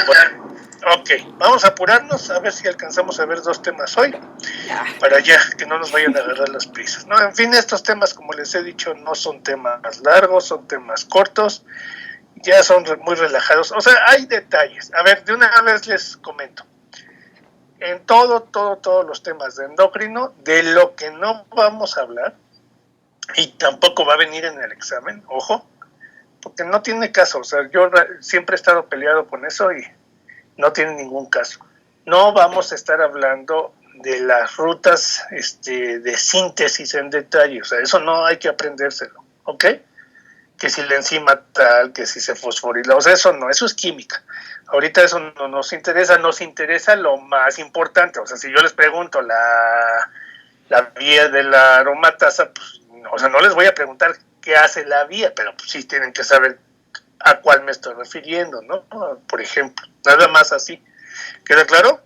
Bueno, ok, vamos a apurarnos a ver si alcanzamos a ver 2 temas hoy, para ya que no nos vayan a agarrar las prisas, ¿no? En fin, estos temas, como les he dicho, no son temas largos, son temas cortos, ya son muy relajados, o sea, hay detalles. A ver, de una vez les comento. En todos los temas de endocrino, de lo que no vamos a hablar, y tampoco va a venir en el examen, ojo, porque no tiene caso, o sea, yo siempre he estado peleado con eso y no tiene ningún caso. No vamos a estar hablando de las rutas de síntesis en detalle, o sea, eso no hay que aprendérselo, ¿ok? Que si la enzima tal, que si se fosforila, o sea, eso no, eso es química. Ahorita eso no nos interesa lo más importante, o sea, si yo les pregunto la vía de la aromatasa, pues, o sea, no les voy a preguntar qué hace la vía, pero pues sí tienen que saber a cuál me estoy refiriendo, ¿no? Por ejemplo, nada más así. ¿Queda claro?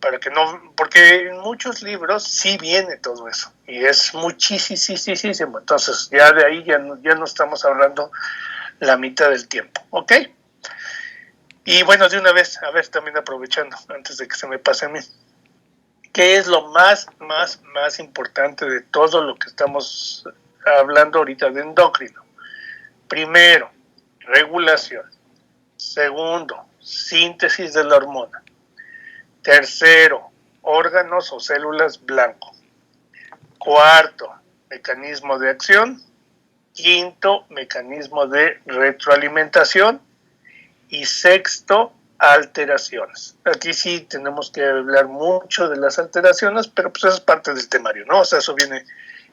Para que no, porque en muchos libros sí viene todo eso y es muchísimo. Entonces ya de ahí ya no estamos hablando la mitad del tiempo, ¿ok? Y bueno, de una vez, a ver, también aprovechando, antes de que se me pase a mí, ¿qué es lo más importante de todo lo que estamos hablando ahorita de endocrino? Primero, regulación. Segundo, síntesis de la hormona. Tercero, órganos o células blanco. Cuarto, mecanismo de acción. Quinto, mecanismo de retroalimentación. Y sexto, alteraciones. Aquí sí tenemos que hablar mucho de las alteraciones, pero pues eso es parte del temario, ¿no? O sea, eso viene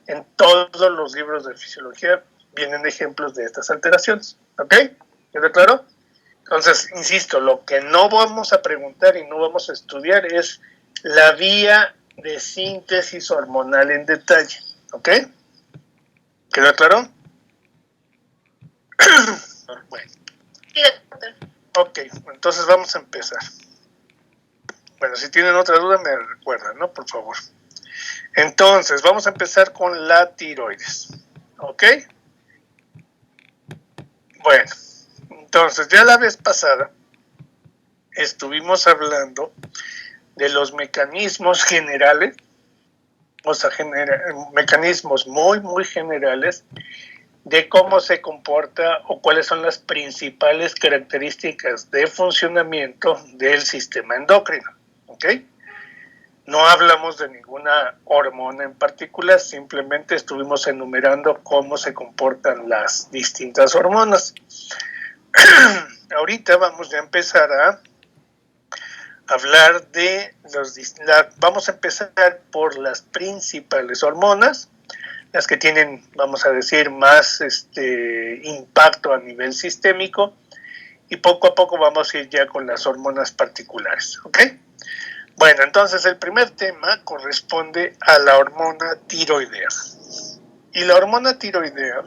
en todos los libros de fisiología, vienen ejemplos de estas alteraciones, ¿ok? ¿Queda claro? Entonces, insisto, lo que no vamos a preguntar y no vamos a estudiar es la vía de síntesis hormonal en detalle, ¿ok? ¿Queda claro? Bueno. Ok, entonces vamos a empezar. Bueno, si tienen otra duda me recuerdan, ¿no? Por favor. Entonces, vamos a empezar con la tiroides, ¿ok? Bueno, entonces ya la vez pasada estuvimos hablando de los mecanismos generales, o sea, mecanismos muy generales de cómo se comporta o cuáles son las principales características de funcionamiento del sistema endocrino, ¿ok? No hablamos de ninguna hormona en particular, simplemente estuvimos enumerando cómo se comportan las distintas hormonas. Ahorita vamos a empezar a hablar de vamos a empezar por las principales hormonas, las que tienen, vamos a decir, más impacto a nivel sistémico, y poco a poco vamos a ir ya con las hormonas particulares, ¿ok? Bueno, entonces el primer tema corresponde a la hormona tiroidea. Y la hormona tiroidea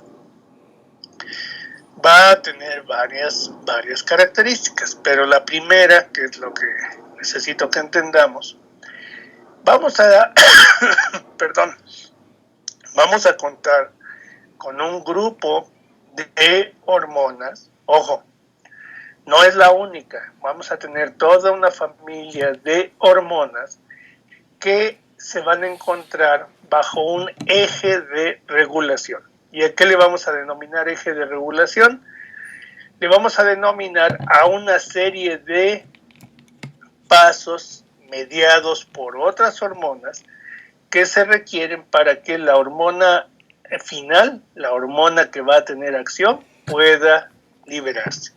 va a tener varias características, pero la primera, que es lo que necesito que entendamos, vamos a, perdón, vamos a contar con un grupo de hormonas, ojo, no es la única, vamos a tener toda una familia de hormonas que se van a encontrar bajo un eje de regulación. ¿Y a qué le vamos a denominar eje de regulación? Le vamos a denominar a una serie de pasos mediados por otras hormonas que se requieren para que la hormona final, la hormona que va a tener acción, pueda liberarse.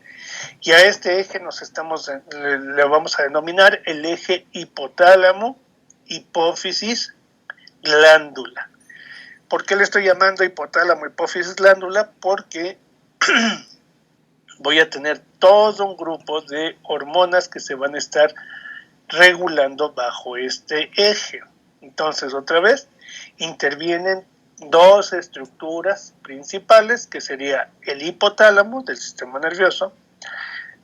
Y a este eje le vamos a denominar el eje hipotálamo, hipófisis, glándula. ¿Por qué le estoy llamando hipotálamo, hipófisis, glándula? Porque voy a tener todo un grupo de hormonas que se van a estar regulando bajo este eje. Entonces, otra vez, intervienen dos estructuras principales, que sería el hipotálamo del sistema nervioso,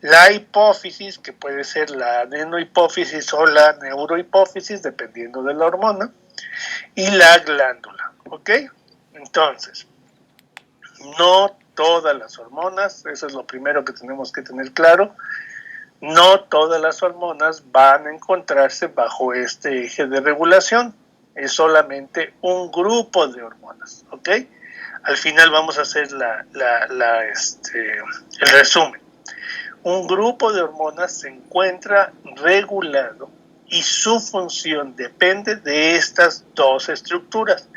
la hipófisis, que puede ser la adenohipófisis o la neurohipófisis, dependiendo de la hormona, y la glándula, ¿ok? Entonces, no todas las hormonas, eso es lo primero que tenemos que tener claro, No todas las hormonas van a encontrarse bajo este eje de regulación, es solamente un grupo de hormonas, ¿ok? Al final vamos a hacer el resumen. Un grupo de hormonas se encuentra regulado y su función depende de estas dos estructuras,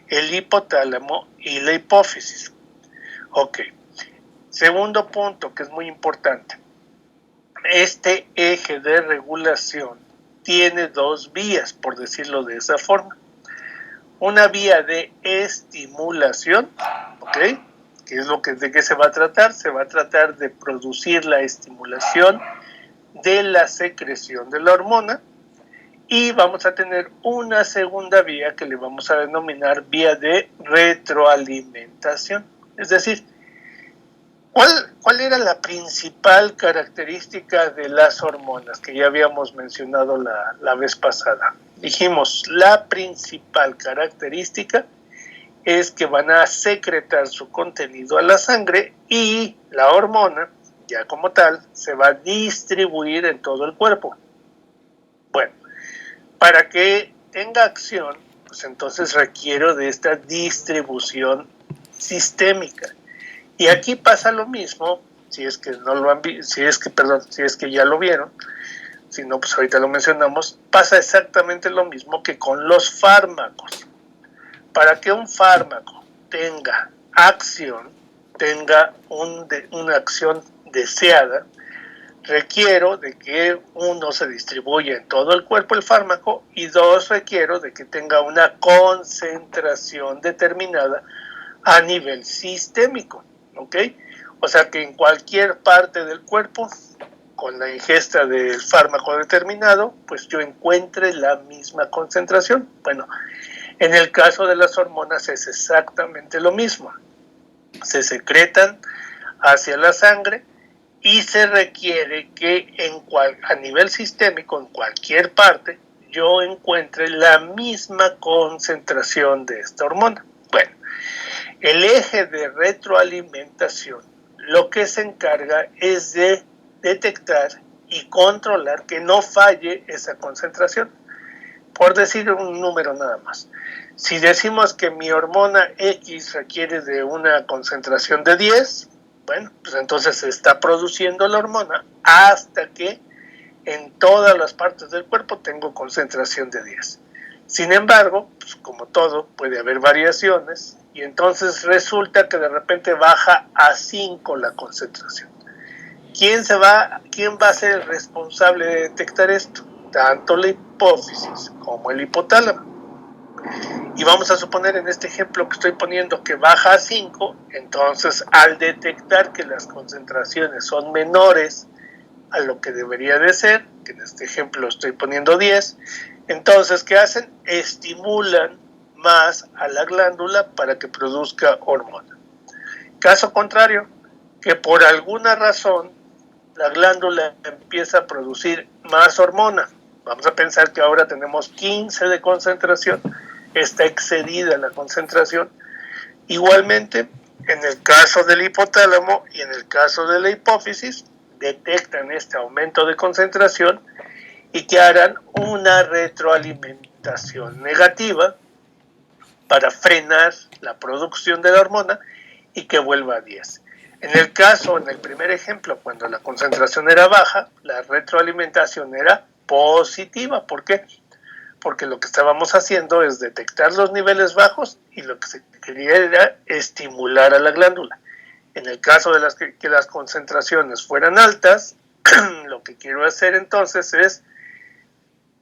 el hipotálamo y la hipófisis. Ok. Segundo punto que es muy importante. Este eje de regulación tiene dos vías, por decirlo de esa forma. Una vía de estimulación, ¿ok? ¿Qué es de qué se va a tratar? Se va a tratar de producir la estimulación de la secreción de la hormona, y vamos a tener una segunda vía que le vamos a denominar vía de retroalimentación. Es decir, ¿cuál era la principal característica de las hormonas que ya habíamos mencionado la vez pasada? Dijimos, la principal característica es que van a secretar su contenido a la sangre y la hormona, ya como tal, se va a distribuir en todo el cuerpo. Bueno, para que tenga acción, pues entonces requiero de esta distribución sistémica. Y aquí pasa lo mismo, si es que ya lo vieron, si no, pues ahorita lo mencionamos, pasa exactamente lo mismo que con los fármacos. Para que un fármaco tenga acción, tenga una acción deseada, requiero de que uno se distribuya en todo el cuerpo el fármaco y dos, requiero de que tenga una concentración determinada a nivel sistémico, ¿ok? O sea que en cualquier parte del cuerpo, con la ingesta del fármaco determinado, pues yo encuentre la misma concentración. Bueno, en el caso de las hormonas es exactamente lo mismo. Se secretan hacia la sangre y se requiere que a nivel sistémico, en cualquier parte, yo encuentre la misma concentración de esta hormona. Bueno, el eje de retroalimentación lo que se encarga es de detectar y controlar que no falle esa concentración. Por decir un número nada más. Si decimos que mi hormona X requiere de una concentración de 10, bueno, pues entonces se está produciendo la hormona hasta que en todas las partes del cuerpo tengo concentración de 10. Sin embargo, pues como todo, puede haber variaciones y entonces resulta que de repente baja a 5 la concentración. ¿Quién va a ser el responsable de detectar esto? Tanto la hipófisis como el hipotálamo. Y vamos a suponer en este ejemplo que estoy poniendo que baja a 5, entonces al detectar que las concentraciones son menores a lo que debería de ser, que en este ejemplo estoy poniendo 10, entonces ¿qué hacen? Estimulan más a la glándula para que produzca hormona. Caso contrario, que por alguna razón la glándula empieza a producir más hormona. Vamos a pensar que ahora tenemos 15 de concentración, está excedida la concentración. Igualmente, en el caso del hipotálamo y en el caso de la hipófisis, detectan este aumento de concentración y que harán una retroalimentación negativa para frenar la producción de la hormona y que vuelva a 10. En el primer ejemplo, cuando la concentración era baja, la retroalimentación era positiva. ¿Por qué? Porque lo que estábamos haciendo es detectar los niveles bajos y lo que se quería era estimular a la glándula. En el caso de que las concentraciones fueran altas, lo que quiero hacer entonces es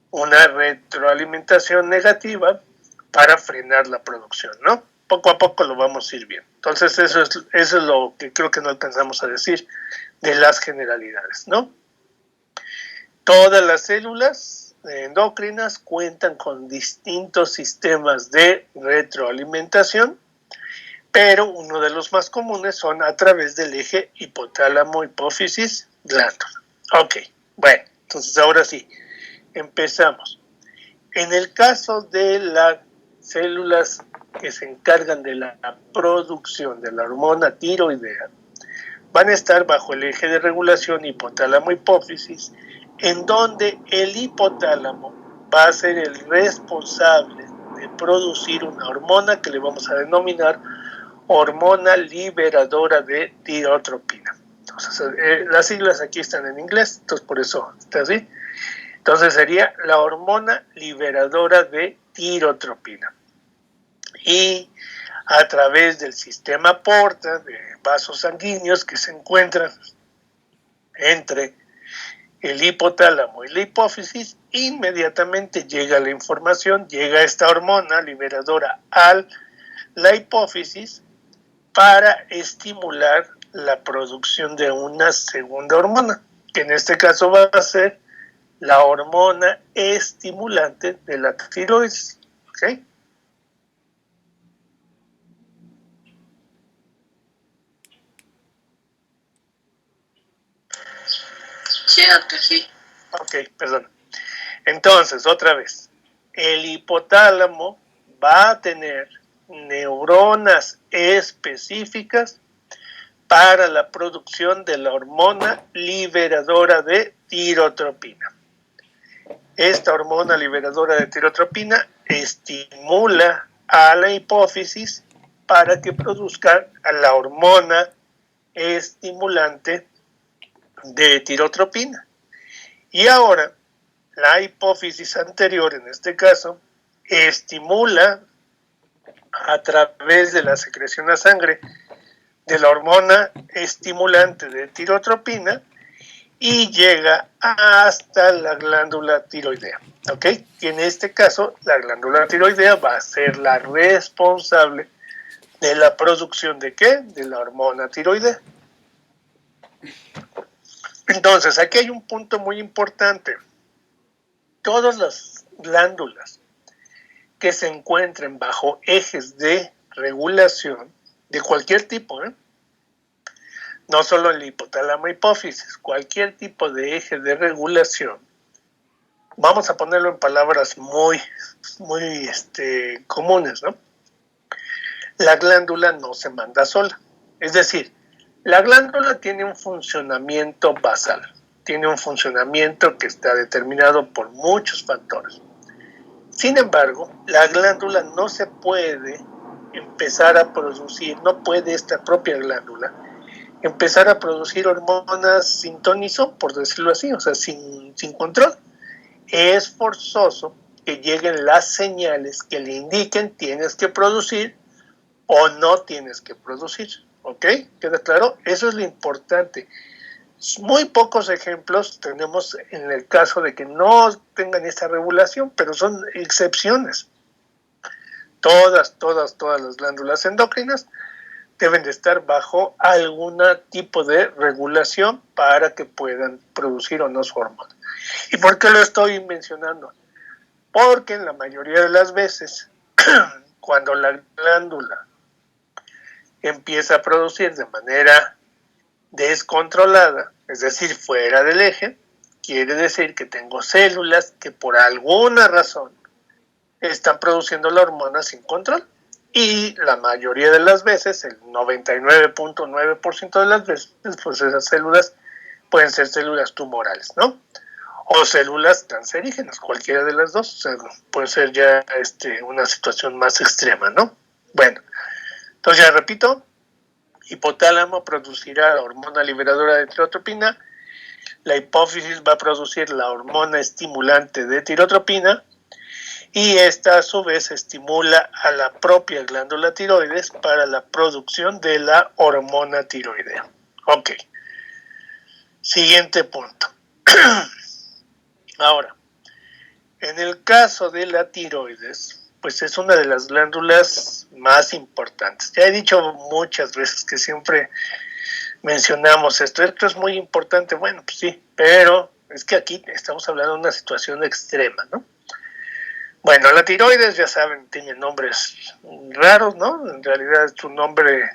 una retroalimentación negativa para frenar la producción, ¿no? Poco a poco lo vamos a ir viendo. Entonces eso es lo que creo que no alcanzamos a decir de las generalidades, ¿no? Todas las células endocrinas cuentan con distintos sistemas de retroalimentación, pero uno de los más comunes son a través del eje hipotálamo-hipófisis-glándula. Ok, bueno, entonces ahora sí, empezamos. En el caso de las células que se encargan de la producción de la hormona tiroidea, van a estar bajo el eje de regulación hipotálamo-hipófisis, en donde el hipotálamo va a ser el responsable de producir una hormona que le vamos a denominar hormona liberadora de tirotropina. Entonces, las siglas aquí están en inglés, entonces por eso está así. Entonces sería la hormona liberadora de tirotropina. Y a través del sistema porta de vasos sanguíneos que se encuentran entre el hipotálamo y la hipófisis, inmediatamente llega la información, llega esta hormona liberadora a la hipófisis para estimular la producción de una segunda hormona, que en este caso va a ser la hormona estimulante de la tiroides. ¿Okay? Sí, doctor, sí. Ok, perdón. Entonces, otra vez, el hipotálamo va a tener neuronas específicas para la producción de la hormona liberadora de tirotropina. Esta hormona liberadora de tirotropina estimula a la hipófisis para que produzca la hormona estimulante de tirotropina. Y ahora, la hipófisis anterior, en este caso, estimula a través de la secreción a sangre de la hormona estimulante de tirotropina y llega hasta la glándula tiroidea. ¿Ok? Y en este caso, la glándula tiroidea va a ser la responsable de la producción ¿de qué? De la hormona tiroidea. Entonces, aquí hay un punto muy importante. Todas las glándulas que se encuentren bajo ejes de regulación de cualquier tipo, no solo el hipotálamo hipófisis, cualquier tipo de eje de regulación, vamos a ponerlo en palabras muy comunes, ¿no? La glándula no se manda sola. Es decir, la glándula tiene un funcionamiento basal, tiene un funcionamiento que está determinado por muchos factores. Sin embargo, la glándula no se puede empezar a producir, no puede esta propia glándula empezar a producir hormonas sin ton ni son, por decirlo así, o sea, sin control. Es forzoso que lleguen las señales que le indiquen tienes que producir o no tienes que producir. ¿Ok? ¿Queda claro? Eso es lo importante. Muy pocos ejemplos tenemos en el caso de que no tengan esta regulación, pero son excepciones. Todas las glándulas endocrinas deben de estar bajo algún tipo de regulación para que puedan producir o no su hormona. ¿Y por qué lo estoy mencionando? Porque en la mayoría de las veces, cuando la glándula empieza a producir de manera descontrolada, es decir, fuera del eje, quiere decir que tengo células que por alguna razón están produciendo la hormona sin control. Y la mayoría de las veces, el 99.9% de las veces, pues esas células pueden ser células tumorales, ¿no? O células cancerígenas, cualquiera de las dos. O sea, puede ser ya una situación más extrema, ¿no? Bueno, entonces ya repito, hipotálamo producirá la hormona liberadora de tirotropina, la hipófisis va a producir la hormona estimulante de tirotropina, y esta a su vez estimula a la propia glándula tiroides para la producción de la hormona tiroidea. Ok. Siguiente punto. Ahora, en el caso de la tiroides, pues es una de las glándulas más importantes. Ya he dicho muchas veces que siempre mencionamos esto. Esto es muy importante. Bueno, pues sí, pero es que aquí estamos hablando de una situación extrema, ¿no? Bueno, la tiroides, ya saben, tiene nombres raros, ¿no? En realidad su nombre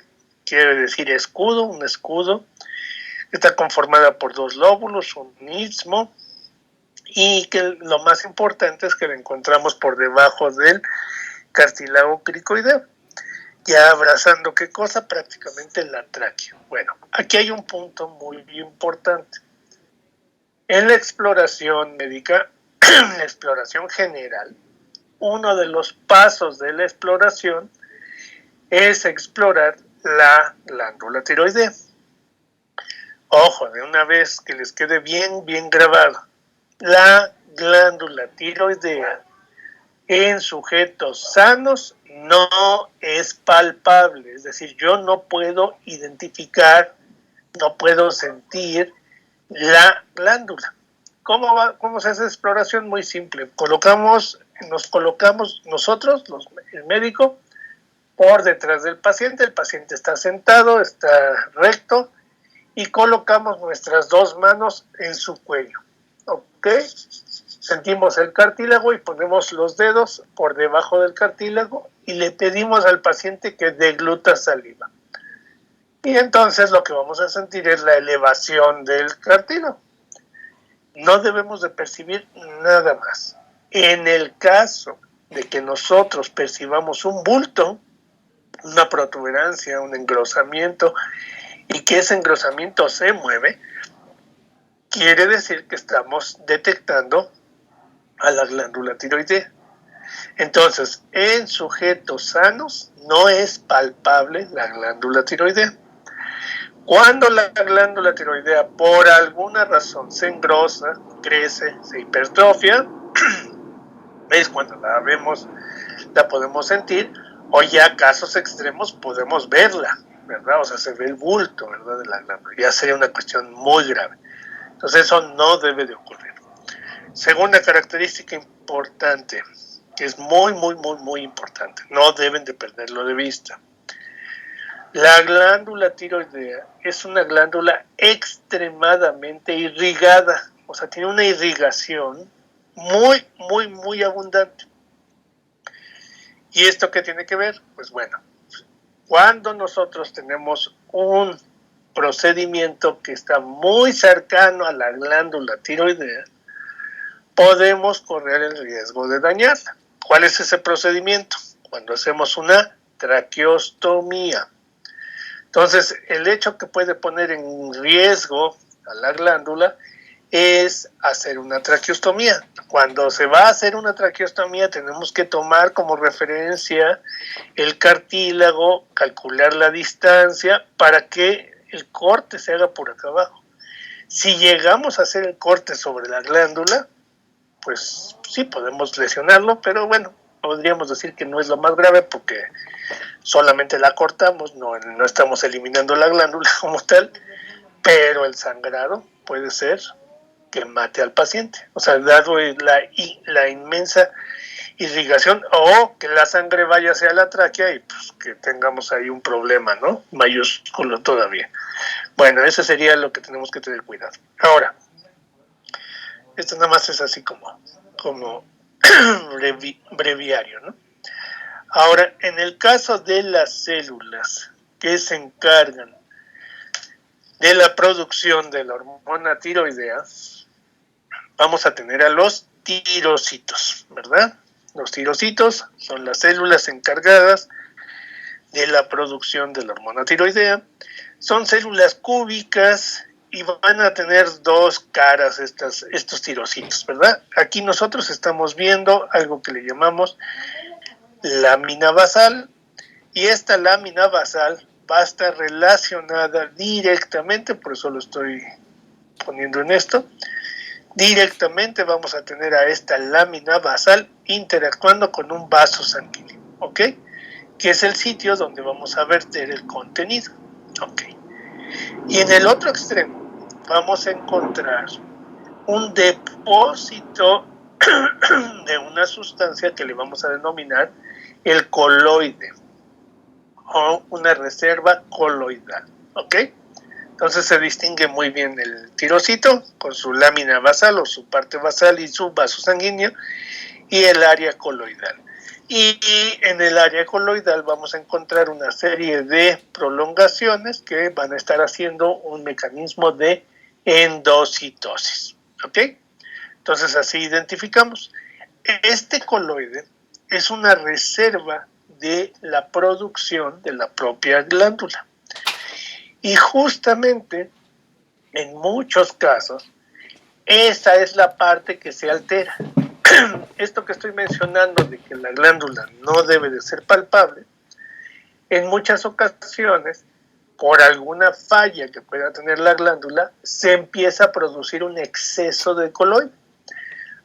quiere decir escudo, un escudo. Está conformada por dos lóbulos, un istmo, y que lo más importante es que la encontramos por debajo del cartílago cricoideo. ya abrazando qué cosa, prácticamente la tráquea. Bueno, aquí hay un punto muy importante. En la exploración médica, en la exploración general, uno de los pasos de la exploración es explorar la glándula tiroidea. Ojo, de una vez que les quede bien grabado, la glándula tiroidea en sujetos sanos no es palpable, es decir, yo no puedo identificar, no puedo sentir la glándula. ¿Cómo se hace exploración? Muy simple. Nos colocamos nosotros, el médico, por detrás del paciente. El paciente está sentado, está recto, y colocamos nuestras dos manos en su cuello. ¿Ok? Sentimos el cartílago y ponemos los dedos por debajo del cartílago y le pedimos al paciente que degluta saliva. Y entonces lo que vamos a sentir es la elevación del cartílago. No debemos de percibir nada más. En el caso de que nosotros percibamos un bulto, una protuberancia, un engrosamiento, y que ese engrosamiento se mueve, quiere decir que estamos detectando a la glándula tiroidea. Entonces, en sujetos sanos no es palpable la glándula tiroidea. Cuando la glándula tiroidea por alguna razón se engrosa, crece, se hipertrofia, es cuando la vemos, la podemos sentir, o ya casos extremos podemos verla, ¿verdad? O sea, se ve el bulto, ¿verdad? De la glándula. Ya sería una cuestión muy grave. Entonces eso no debe de ocurrir. Segunda característica importante, que es muy importante, no deben de perderlo de vista. La glándula tiroidea es una glándula extremadamente irrigada, o sea, tiene una irrigación muy abundante. ¿Y esto qué tiene que ver? Pues bueno, cuando nosotros tenemos un procedimiento que está muy cercano a la glándula tiroidea, podemos correr el riesgo de dañarla. ¿Cuál es ese procedimiento? Cuando hacemos una traqueostomía. Entonces, el hecho que puede poner en riesgo a la glándula es hacer una traqueostomía. Cuando se va a hacer una traqueostomía tenemos que tomar como referencia el cartílago, calcular la distancia para que el corte se haga por acá abajo. Si llegamos a hacer el corte sobre la glándula, pues sí podemos lesionarlo, pero bueno, podríamos decir que no es lo más grave porque solamente la cortamos, no estamos eliminando la glándula como tal, pero el sangrado puede ser que mate al paciente, o sea, dado la inmensa irrigación o que la sangre vaya hacia la tráquea y pues que tengamos ahí un problema, ¿no? Mayúsculo todavía. Bueno, eso sería lo que tenemos que tener cuidado. Ahora, esto nada más es así como breviario, ¿no? Ahora, en el caso de las células que se encargan de la producción de la hormona tiroidea, vamos a tener a los tirocitos, ¿verdad? Los tirocitos son las células encargadas de la producción de la hormona tiroidea. Son células cúbicas y van a tener dos caras estos tirocitos, ¿verdad? Aquí nosotros estamos viendo algo que le llamamos lámina basal, y esta lámina basal va a estar relacionada directamente, por eso lo estoy poniendo en esto, directamente vamos a tener a esta lámina basal interactuando con un vaso sanguíneo, ¿ok? Que es el sitio donde vamos a verter el contenido, ¿ok? Y en el otro extremo vamos a encontrar un depósito de una sustancia que le vamos a denominar el coloide o una reserva coloidal, ¿ok? Entonces se distingue muy bien el tirocito con su lámina basal o su parte basal y su vaso sanguíneo y el área coloidal. Y en el área coloidal vamos a encontrar una serie de prolongaciones que van a estar haciendo un mecanismo de endocitosis, ¿ok? Entonces así identificamos. Este coloide es una reserva de la producción de la propia glándula. Y justamente en muchos casos, esa es la parte que se altera. Esto que estoy mencionando de que la glándula no debe de ser palpable, en muchas ocasiones, por alguna falla que pueda tener la glándula, se empieza a producir un exceso de coloide.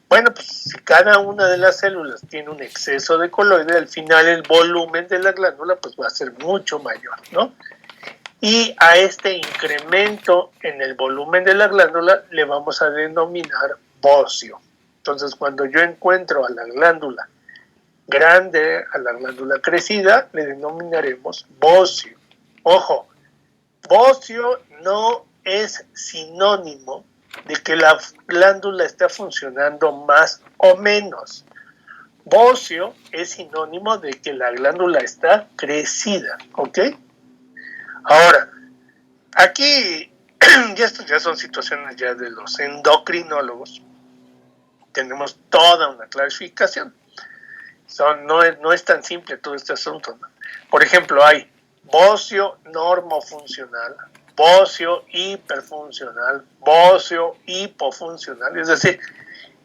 Bueno, pues si cada una de las células tiene un exceso de coloide, al final el volumen de la glándula pues va a ser mucho mayor, ¿no? Y a este incremento en el volumen de la glándula le vamos a denominar bocio. Entonces, cuando yo encuentro a la glándula grande, a la glándula crecida, le denominaremos bocio. Ojo, bocio no es sinónimo de que la glándula está funcionando más o menos. Bocio es sinónimo de que la glándula está crecida, ¿ok? Ahora, aquí, y estas ya son situaciones ya de los endocrinólogos, tenemos toda una clasificación. No es tan simple todo este asunto, ¿no? Por ejemplo, hay bocio normofuncional, bocio hiperfuncional, bocio hipofuncional. Es decir,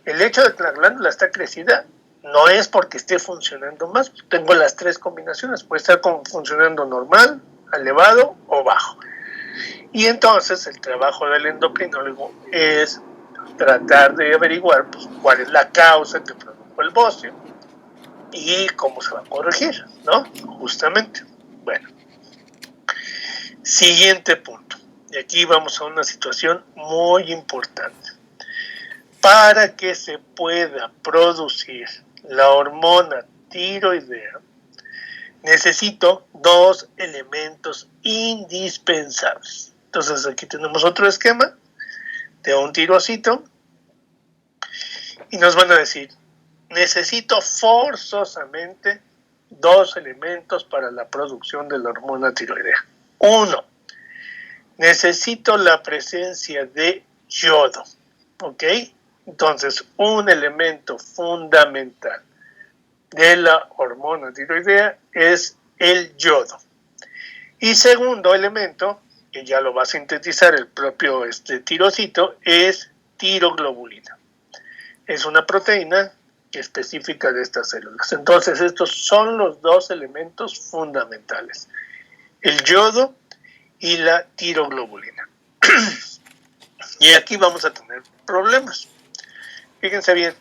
el hecho de que la glándula está crecida no es porque esté funcionando más. Tengo las tres combinaciones. Puede estar funcionando normal, elevado o bajo. Y entonces el trabajo del endocrinólogo es tratar de averiguar pues, cuál es la causa que produjo el bocio y cómo se va a corregir, ¿no? Justamente. Bueno, siguiente punto. Y aquí vamos a una situación muy importante. Para que se pueda producir la hormona tiroidea, necesito dos elementos indispensables. Entonces aquí tenemos otro esquema de un tirocito y nos van a decir, necesito forzosamente dos elementos para la producción de la hormona tiroidea. Uno, necesito la presencia de yodo, ¿ok? Entonces, un elemento fundamental de la hormona tiroidea es el yodo. Y segundo elemento, que ya lo va a sintetizar el propio tirocito, es tiroglobulina. Es una proteína específica de estas células. Entonces, estos son los dos elementos fundamentales: el yodo y la tiroglobulina. Y aquí vamos a tener problemas. Fíjense bien,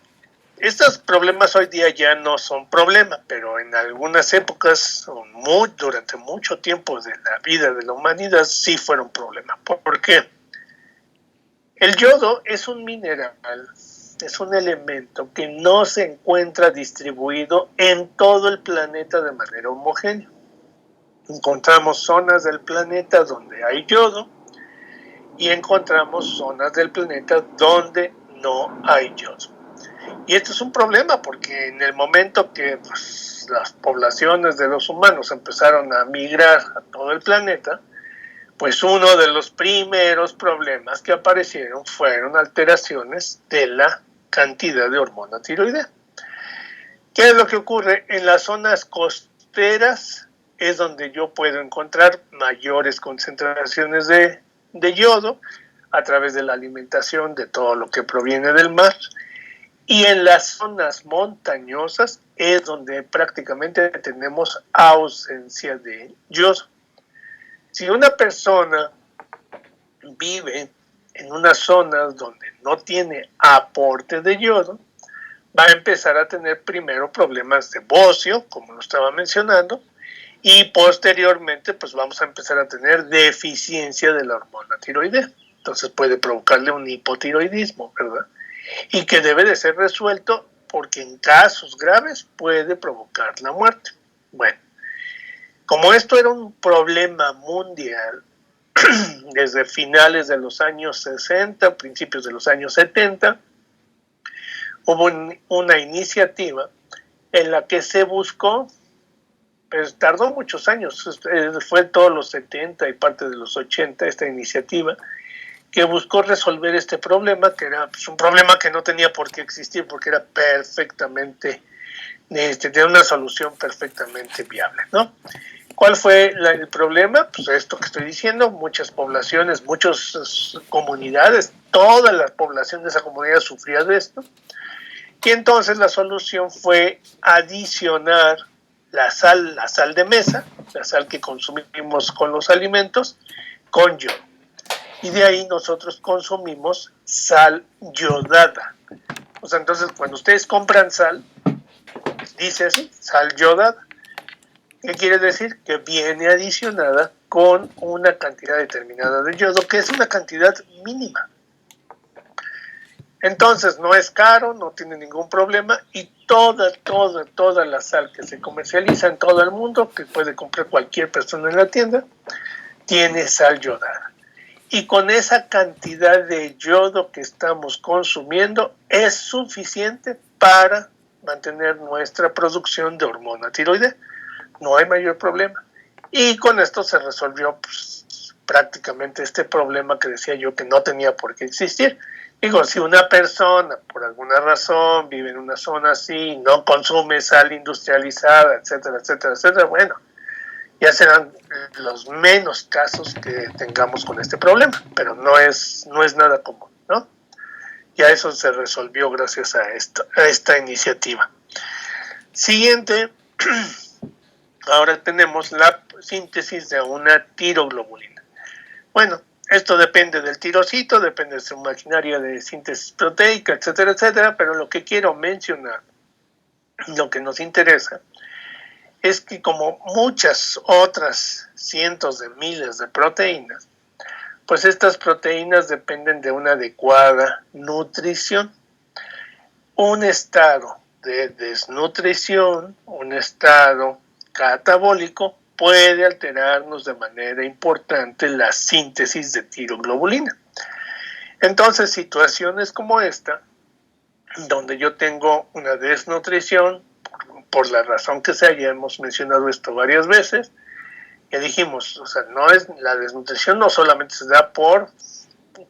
estos problemas hoy día ya no son problemas, pero en algunas épocas, durante mucho tiempo de la vida de la humanidad, sí fueron problemas. ¿Por qué? El yodo es un mineral, es un elemento que no se encuentra distribuido en todo el planeta de manera homogénea. Encontramos zonas del planeta donde hay yodo y encontramos zonas del planeta donde no hay yodo. Y esto es un problema porque en el momento que las poblaciones de los humanos empezaron a migrar a todo el planeta, pues uno de los primeros problemas que aparecieron fueron alteraciones de la cantidad de hormona tiroidea. ¿Qué es lo que ocurre? En las zonas costeras es donde yo puedo encontrar mayores concentraciones de yodo a través de la alimentación de todo lo que proviene del mar. Y en las zonas montañosas es donde prácticamente tenemos ausencia de yodo. Si una persona vive en unas zonas donde no tiene aporte de yodo, va a empezar a tener primero problemas de bocio, como lo estaba mencionando, y posteriormente pues vamos a empezar a tener deficiencia de la hormona tiroidea. Entonces puede provocarle un hipotiroidismo, ¿verdad? Y que debe de ser resuelto porque en casos graves puede provocar la muerte. Bueno, como esto era un problema mundial desde finales de los años 60, principios de los años 70, hubo una iniciativa en la que se buscó, pues tardó muchos años, fue todos los 70 y parte de los 80 esta iniciativa, que buscó resolver este problema, que era pues, un problema que no tenía por qué existir porque era perfectamente tiene una solución perfectamente viable, ¿no? ¿Cuál fue el problema? Pues esto que estoy diciendo, muchas poblaciones, muchas comunidades, toda la población de esa comunidad sufría de esto, y entonces la solución fue adicionar la sal de mesa, la sal que consumimos con los alimentos, con yodo. Y de ahí nosotros consumimos sal yodada. O sea, entonces cuando ustedes compran sal, dice así, sal yodada. ¿Qué quiere decir? Que viene adicionada con una cantidad determinada de yodo, que es una cantidad mínima. Entonces no es caro, no tiene ningún problema, y toda la sal que se comercializa en todo el mundo, que puede comprar cualquier persona en la tienda, tiene sal yodada. Y con esa cantidad de yodo que estamos consumiendo es suficiente para mantener nuestra producción de hormona tiroidea. No hay mayor problema. Y con esto se resolvió pues, prácticamente este problema que decía yo que no tenía por qué existir. Digo, si una persona por alguna razón vive en una zona así, no consume sal industrializada, etcétera, etcétera, etcétera, bueno, ya serán los menos casos que tengamos con este problema, pero no es nada común, ¿no? Ya eso se resolvió gracias a esta iniciativa. Siguiente, ahora tenemos la síntesis de una tiroglobulina. Bueno, esto depende del tirocito, depende de su maquinaria de síntesis proteica, etcétera, etcétera, pero lo que quiero mencionar, lo que nos interesa, es que como muchas otras cientos de miles de proteínas, pues estas proteínas dependen de una adecuada nutrición. Un estado de desnutrición, un estado catabólico, puede alterarnos de manera importante la síntesis de tiroglobulina. Entonces, situaciones como esta, donde yo tengo una desnutrición, por la razón que sea, ya hemos mencionado esto varias veces, ya dijimos, o sea, la desnutrición no solamente se da por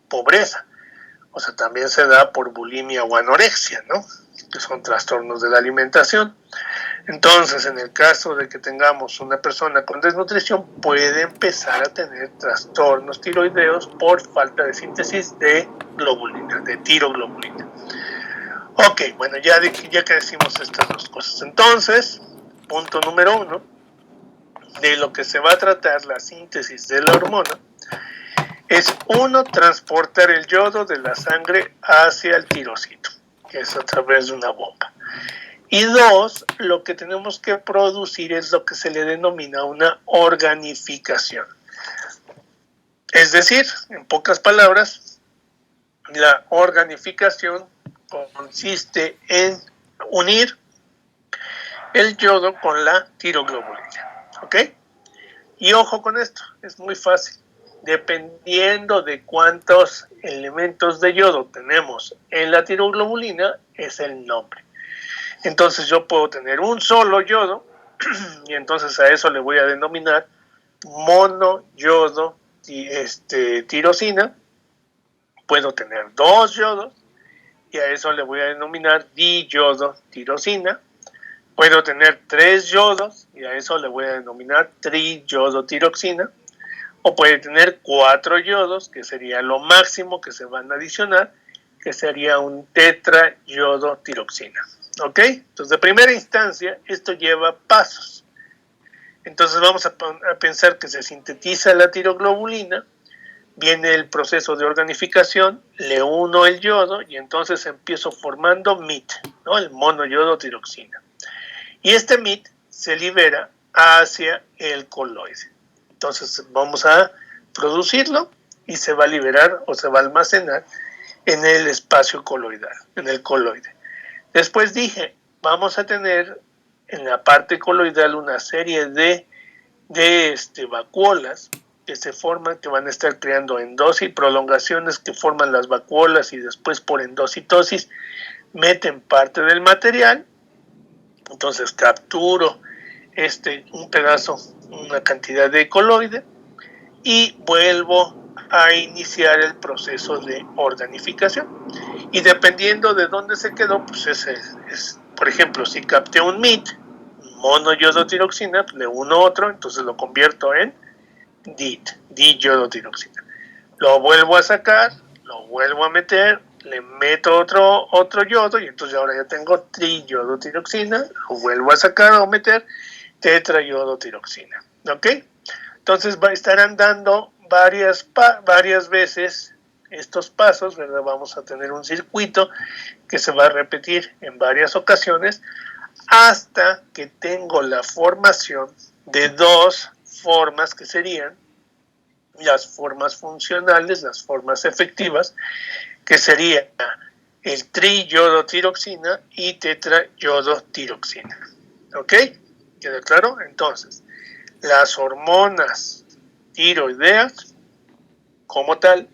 pobreza, o sea, también se da por bulimia o anorexia, ¿no? Que son trastornos de la alimentación. Entonces, en el caso de que tengamos una persona con desnutrición, puede empezar a tener trastornos tiroideos por falta de síntesis de globulina, de tiroglobulina. Ok, bueno, ya que decimos estas dos cosas, entonces, punto número 1, de lo que se va a tratar la síntesis de la hormona, es 1, transportar el yodo de la sangre hacia el tirocito, que es a través de una bomba. Y 2, lo que tenemos que producir es lo que se le denomina una organificación. Es decir, en pocas palabras, la organificación consiste en unir el yodo con la tiroglobulina, ¿ok? Y ojo con esto, es muy fácil. Dependiendo de cuántos elementos de yodo tenemos en la tiroglobulina, es el nombre. Entonces yo puedo tener un solo yodo y entonces a eso le voy a denominar monoyodo tirosina. Puedo tener 2 yodos y a eso le voy a denominar diyodo tirosina. Puedo tener 3 yodos y a eso le voy a denominar triyodo tiroxina. O puede tener 4 yodos, que sería lo máximo que se van a adicionar, que sería un tetrayodo tiroxina. ¿Ok? Entonces, de primera instancia, esto lleva pasos. Entonces, vamos a pensar que se sintetiza la tiroglobulina, viene el proceso de organificación, le uno el yodo y entonces empiezo formando MIT, ¿no? El monoyodo tiroxina. Y este MIT se libera hacia el coloide. Entonces vamos a producirlo y se va a liberar o se va a almacenar en el espacio coloidal, en el coloide. Después dije, vamos a tener en la parte coloidal una serie de vacuolas que se forman, que van a estar creando endosis, prolongaciones que forman las vacuolas y después por endocitosis meten parte del material. Entonces capturo un pedazo, una cantidad de coloide y vuelvo a iniciar el proceso de organificación. Y dependiendo de dónde se quedó, pues por ejemplo, si capté un MIT, monoyodotiroxina, le uno otro, entonces lo convierto en DIT, diyodotiroxina. Lo vuelvo a sacar, lo vuelvo a meter, le meto otro yodo y entonces ahora ya tengo triyodotiroxina, lo vuelvo a sacar o meter tetrayodotiroxina. ¿Ok? Entonces estarán dando varias veces estos pasos, ¿verdad? Vamos a tener un circuito que se va a repetir en varias ocasiones hasta que tengo la formación de dos formas que serían las formas funcionales, las formas efectivas, que sería el triyodotiroxina y tetrayodotiroxina. ¿Ok? ¿Queda claro? Entonces, las hormonas tiroideas, como tal,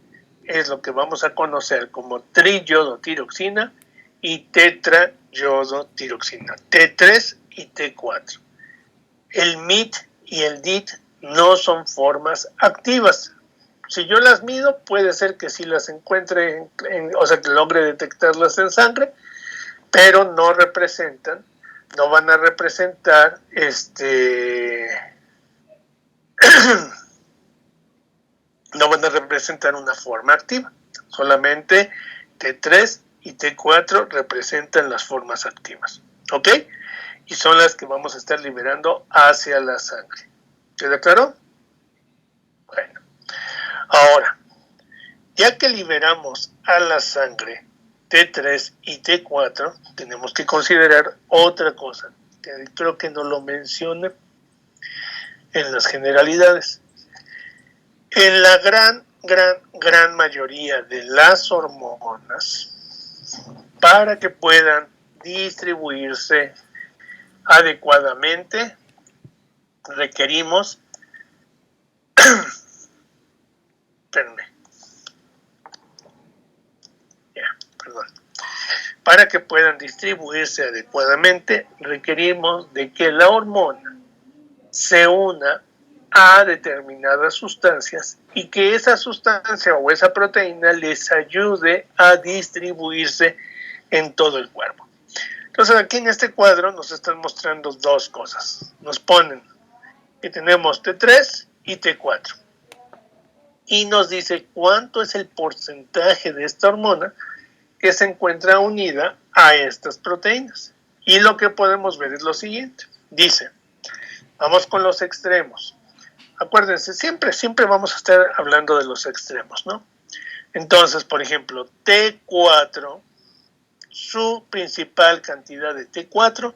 es lo que vamos a conocer como triyodotiroxina y tetrayodotiroxina, T3 y T4. El MIT y el DIT no son formas activas. Si yo las mido, puede ser que sí las encuentre, o sea, que logre detectarlas en sangre, pero no representan, no van a representar no van a representar una forma activa. Solamente T3 y T4 representan las formas activas. ¿Ok? Y son las que vamos a estar liberando hacia la sangre. ¿Queda claro? Bueno. Ahora, ya que liberamos a la sangre T3 y T4, tenemos que considerar otra cosa, que creo que no lo mencioné en las generalidades. En la gran mayoría de las hormonas, para que puedan distribuirse adecuadamente, requerimos para que puedan distribuirse adecuadamente, requerimos de que la hormona se una a determinadas sustancias y que esa sustancia o esa proteína les ayude a distribuirse en todo el cuerpo. Entonces aquí en este cuadro nos están mostrando dos cosas. Nos ponen que tenemos T3 y T4 y nos dice cuánto es el porcentaje de esta hormona que se encuentra unida a estas proteínas. Y lo que podemos ver es lo siguiente. Dice, vamos con los extremos. Acuérdense, siempre vamos a estar hablando de los extremos, ¿no? Entonces, por ejemplo, T4, su principal cantidad de T4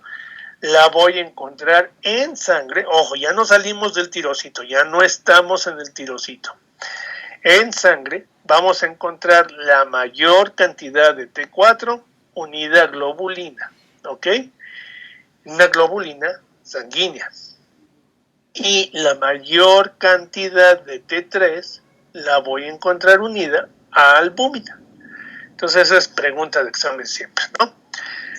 la voy a encontrar en sangre. Ojo, ya no salimos del tirocito, ya no estamos en el tirocito. En sangre vamos a encontrar la mayor cantidad de T4 unida a globulina, ¿ok? Una globulina sanguínea. Y la mayor cantidad de T3 la voy a encontrar unida a albúmina. Entonces esa es pregunta de examen siempre, ¿no?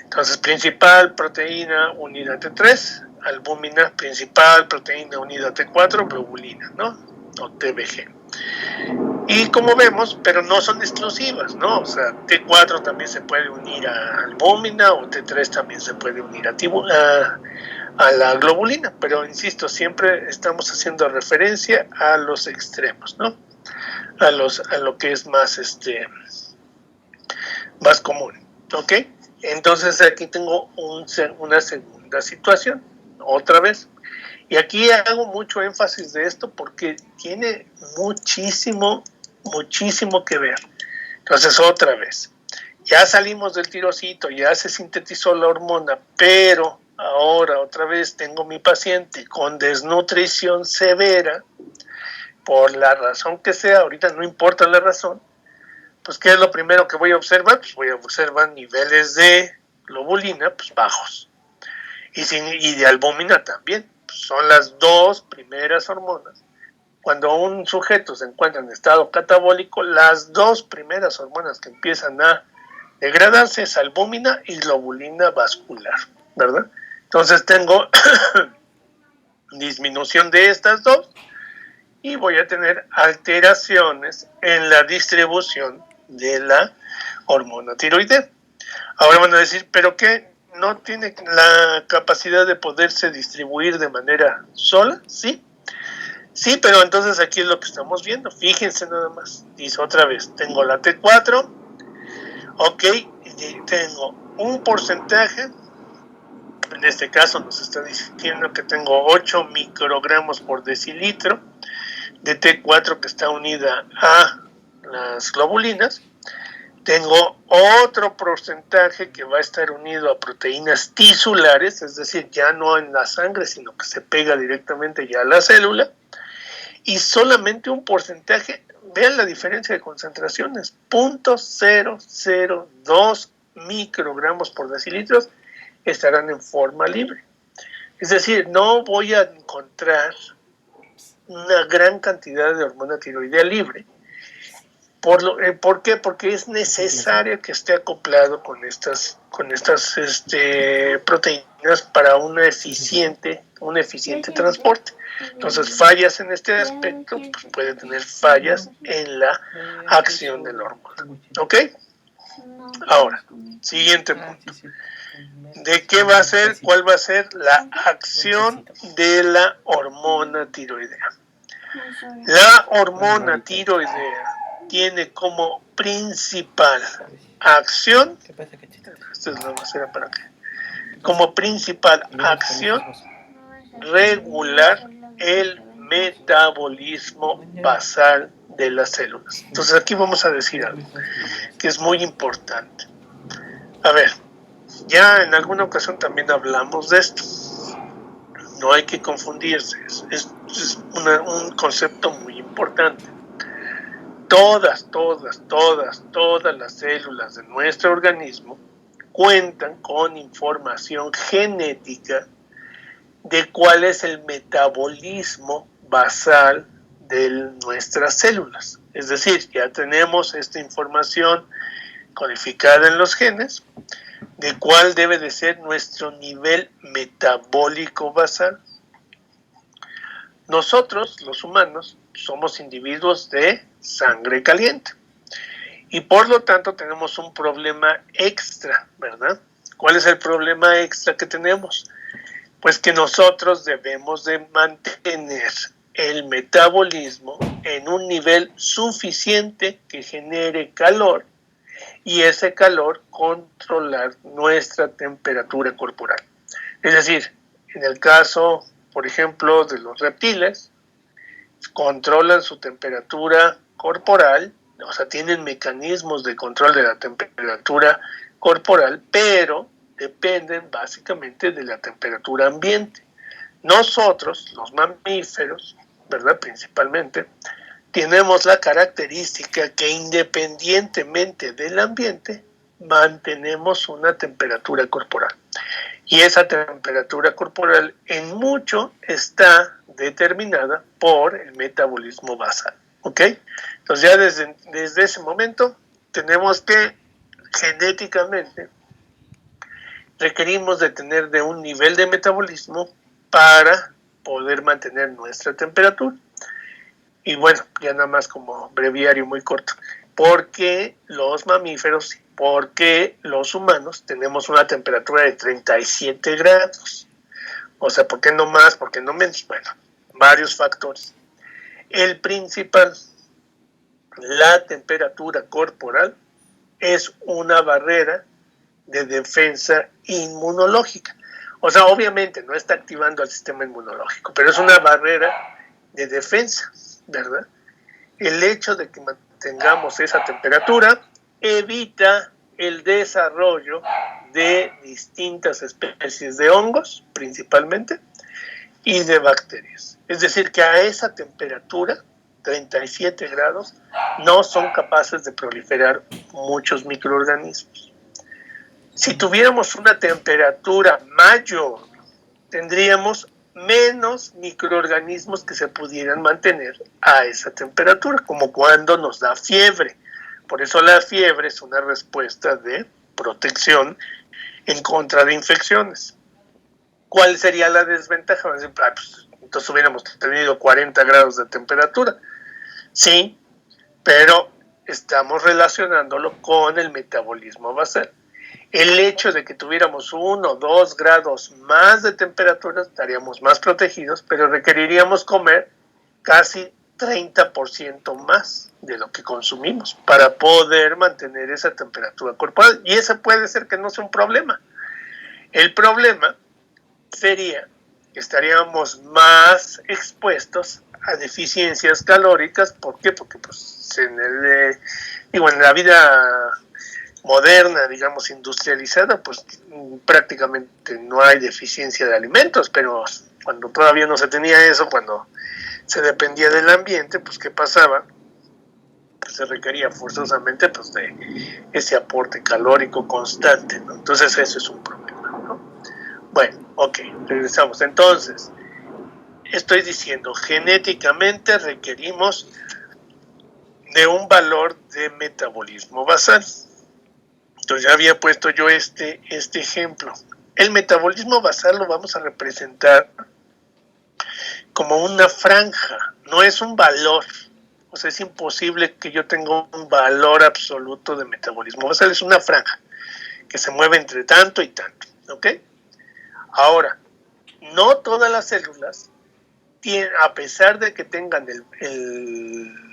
Entonces principal proteína unida a T3, albúmina, principal proteína unida a T4, globulina, ¿no? O TBG. Y como vemos, pero no son exclusivas, ¿no? O sea, T4 también se puede unir a albúmina o T3 también se puede unir a la globulina, pero insisto, siempre estamos haciendo referencia a los extremos, ¿no? A lo que es más más común, ¿ok? Entonces aquí tengo una segunda situación, otra vez. Y aquí hago mucho énfasis de esto porque tiene muchísimo que ver. Entonces otra vez, ya salimos del tirocito, ya se sintetizó la hormona, pero ahora otra vez tengo mi paciente con desnutrición severa, por la razón que sea, ahorita no importa la razón, pues ¿qué es lo primero que voy a observar? Pues voy a observar niveles de globulina pues bajos y de albúmina también. Pues son las dos primeras hormonas. Cuando un sujeto se encuentra en estado catabólico, las dos primeras hormonas que empiezan a degradarse es albúmina y globulina vascular, ¿verdad? Entonces tengo disminución de estas dos y voy a tener alteraciones en la distribución de la hormona tiroidea. Ahora van a decir, ¿pero qué no tiene la capacidad de poderse distribuir de manera sola, ¿sí? Sí, pero entonces aquí es lo que estamos viendo. Fíjense nada más. Dice otra vez, tengo la T4, ok, y tengo un porcentaje, en este caso nos está diciendo que tengo 8 microgramos por decilitro de T4 que está unida a las globulinas. Tengo otro porcentaje que va a estar unido a proteínas tisulares, es decir, ya no en la sangre, sino que se pega directamente ya a la célula. Y solamente un porcentaje, vean la diferencia de concentraciones, 0.002 microgramos por decilitros estarán en forma libre. Es decir, no voy a encontrar una gran cantidad de hormona tiroidea libre. ¿Por qué? Porque es necesario que esté acoplado con estas proteínas para un eficiente transporte. Entonces, fallas en este aspecto pues puede tener fallas en la acción de la hormona. ¿Ok? Ahora, siguiente punto. ¿De qué va a ser? ¿Cuál va a ser la acción de la hormona tiroidea? La hormona tiroidea tiene como principal acción, esto es la basura para qué, como principal acción regular el metabolismo basal de las células. Entonces aquí vamos a decir algo que es muy importante. A ver, ya en alguna ocasión también hablamos de esto. No hay que confundirse, es un concepto muy importante. Todas las células de nuestro organismo cuentan con información genética de cuál es el metabolismo basal de nuestras células. Es decir, ya tenemos esta información codificada en los genes de cuál debe de ser nuestro nivel metabólico basal. Nosotros, los humanos, somos individuos de sangre caliente y por lo tanto tenemos un problema extra, ¿verdad? ¿Cuál es el problema extra que tenemos? Pues que nosotros debemos de mantener el metabolismo en un nivel suficiente que genere calor y ese calor controlar nuestra temperatura corporal. Es decir, en el caso, por ejemplo, de los reptiles, controlan su temperatura corporal, o sea, tienen mecanismos de control de la temperatura corporal, pero dependen básicamente de la temperatura ambiente. Nosotros, los mamíferos, ¿verdad? Principalmente, tenemos la característica que independientemente del ambiente, mantenemos una temperatura corporal. Y esa temperatura corporal en mucho está determinada por el metabolismo basal. ¿Ok? Entonces ya desde ese momento tenemos que genéticamente requerimos de tener de un nivel de metabolismo para poder mantener nuestra temperatura. Y bueno, ya nada más como breviario muy corto. ¿Por qué los mamíferos, por qué los humanos tenemos una temperatura de 37 grados? O sea, ¿por qué no más? ¿Por qué no menos? Bueno, varios factores. El principal, la temperatura corporal, es una barrera de defensa inmunológica. O sea, obviamente no está activando el sistema inmunológico, pero es una barrera de defensa, ¿verdad? El hecho de que mantengamos esa temperatura evita el desarrollo de distintas especies de hongos, principalmente, y de bacterias. Es decir, que a esa temperatura, 37 grados, no son capaces de proliferar muchos microorganismos. Si tuviéramos una temperatura mayor, tendríamos menos microorganismos que se pudieran mantener a esa temperatura, como cuando nos da fiebre. Por eso la fiebre es una respuesta de protección en contra de infecciones. ¿Cuál sería la desventaja? Pues, entonces hubiéramos tenido 40 grados de temperatura. Sí, pero estamos relacionándolo con el metabolismo basal. el hecho de que tuviéramos 1 o 2 grados más de temperatura, estaríamos más protegidos, pero requeriríamos comer casi 30% más de lo que consumimos para poder mantener esa temperatura corporal. Y ese puede ser que no sea un problema. El problema sería que estaríamos más expuestos a deficiencias calóricas. ¿Por qué? Porque pues, en la vida moderna, digamos, industrializada, pues prácticamente no hay deficiencia de alimentos, pero cuando todavía no se tenía eso, cuando se dependía del ambiente, pues ¿qué pasaba? Pues se requería forzosamente pues de ese aporte calórico constante, ¿no? Entonces eso es un problema, ¿no? Bueno, ok, regresamos. Entonces, estoy diciendo, genéticamente requerimos de un valor de metabolismo basal. Entonces ya había puesto yo este ejemplo. El metabolismo basal lo vamos a representar como una franja, no es un valor. O sea, es imposible que yo tenga un valor absoluto de metabolismo basal, es una franja que se mueve entre tanto y tanto, ¿ok? Ahora, no todas las células tienen, a pesar de que tengan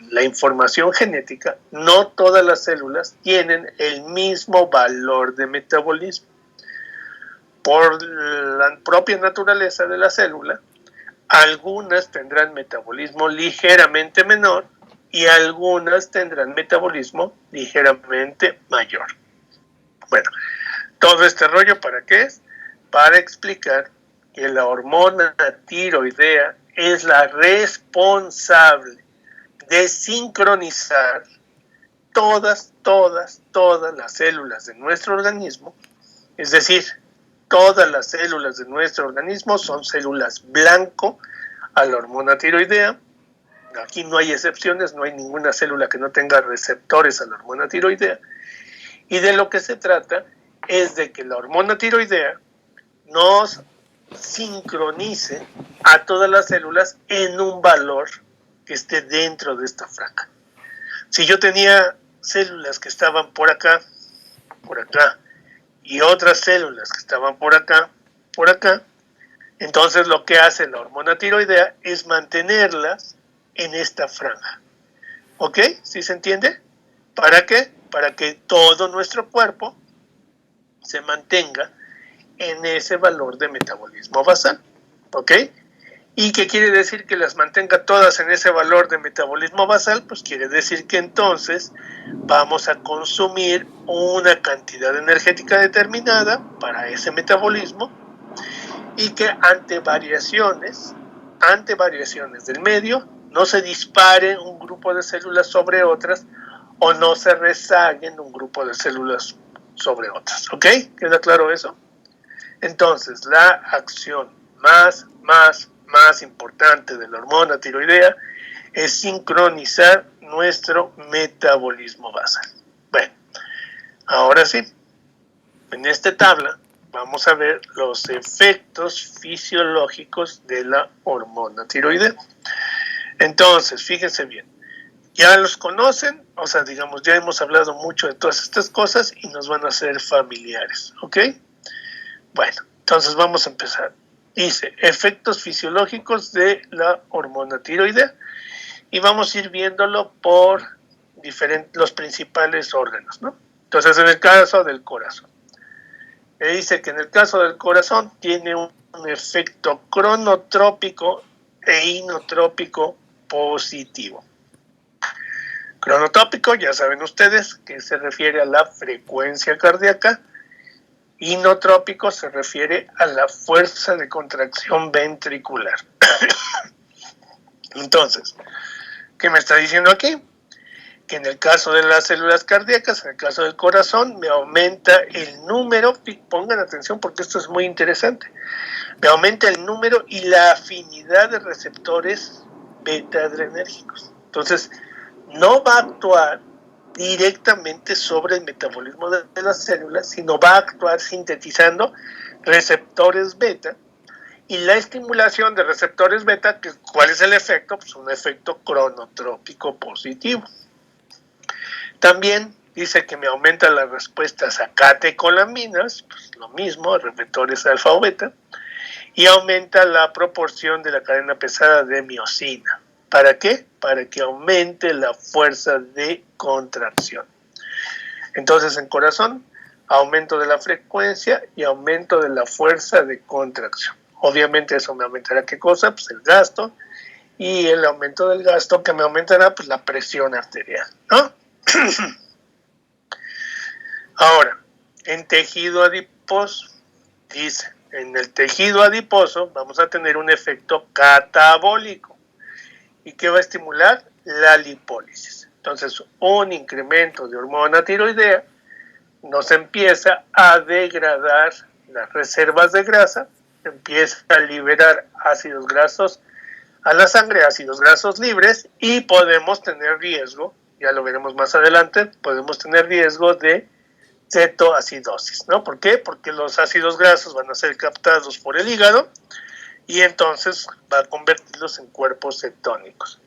la información genética, no todas las células tienen el mismo valor de metabolismo. Por la propia naturaleza de la célula, algunas tendrán metabolismo ligeramente menor y algunas tendrán metabolismo ligeramente mayor. Bueno, todo este rollo, ¿para qué es? Para explicar que la hormona tiroidea es la responsable de sincronizar todas las células de nuestro organismo, es decir, todas las células de nuestro organismo son células blanco a la hormona tiroidea. Aquí no hay excepciones, no hay ninguna célula que no tenga receptores a la hormona tiroidea. Y de lo que se trata es de que la hormona tiroidea nos sincronice a todas las células en un valor que esté dentro de esta franja. Si yo tenía células que estaban por acá, y otras células que estaban por acá, entonces lo que hace la hormona tiroidea es mantenerlas en esta franja. ¿Ok? ¿Sí se entiende? ¿Para qué? Para que todo nuestro cuerpo se mantenga en ese valor de metabolismo basal. ¿Ok? ¿Y qué quiere decir que las mantenga todas en ese valor de metabolismo basal? Pues quiere decir que entonces vamos a consumir una cantidad energética determinada para ese metabolismo y que ante variaciones del medio no se dispare un grupo de células sobre otras o no se rezaguen un grupo de células sobre otras. ¿Ok? ¿Queda claro eso? Entonces, la acción más importante de la hormona tiroidea es sincronizar nuestro metabolismo basal. Bueno, ahora sí, en esta tabla vamos a ver los efectos fisiológicos de la hormona tiroidea. Entonces, fíjense bien, ya los conocen, o sea, digamos, ya hemos hablado mucho de todas estas cosas y nos van a ser familiares, ¿ok? Bueno, entonces vamos a empezar. Dice, efectos fisiológicos de la hormona tiroidea. Y vamos a ir viéndolo por los principales órganos, ¿no? Entonces, en el caso del corazón. Me dice que en el caso del corazón tiene un efecto cronotrópico e inotrópico positivo. Cronotrópico, ya saben ustedes, que se refiere a la frecuencia cardíaca. Inotrópico se refiere a la fuerza de contracción ventricular. Entonces, ¿qué me está diciendo aquí? Que en el caso de las células cardíacas, en el caso del corazón, me aumenta el número, pongan atención porque esto es muy interesante, me aumenta el número y la afinidad de receptores beta-adrenérgicos. Entonces, no va a actuar directamente sobre el metabolismo de las células, sino va a actuar sintetizando receptores beta. Y la estimulación de receptores beta, ¿cuál es el efecto? Pues un efecto cronotrópico positivo. También Dice que me aumenta las respuestas a catecolaminas, pues lo mismo, receptores alfa o beta, y aumenta la proporción de la cadena pesada de miosina. ¿Para qué? Para que aumente la fuerza de contracción. Entonces, en corazón, aumento de la frecuencia y aumento de la fuerza de contracción. Obviamente eso me aumentará ¿qué cosa? Pues el gasto, y el aumento del gasto que me aumentará pues la presión arterial, ¿no? Ahora, en tejido adiposo, dice, en el tejido adiposo vamos a tener un efecto catabólico. ¿Y qué va a estimular? La lipólisis. Entonces, un incremento de hormona tiroidea nos empieza a degradar las reservas de grasa, empieza a liberar ácidos grasos a la sangre, ácidos grasos libres, y podemos tener riesgo, ya lo veremos más adelante, podemos tener riesgo de cetoacidosis, ¿no? ¿Por qué? Porque los ácidos grasos van a ser captados por el hígado y entonces va a convertirlos en cuerpos cetónicos.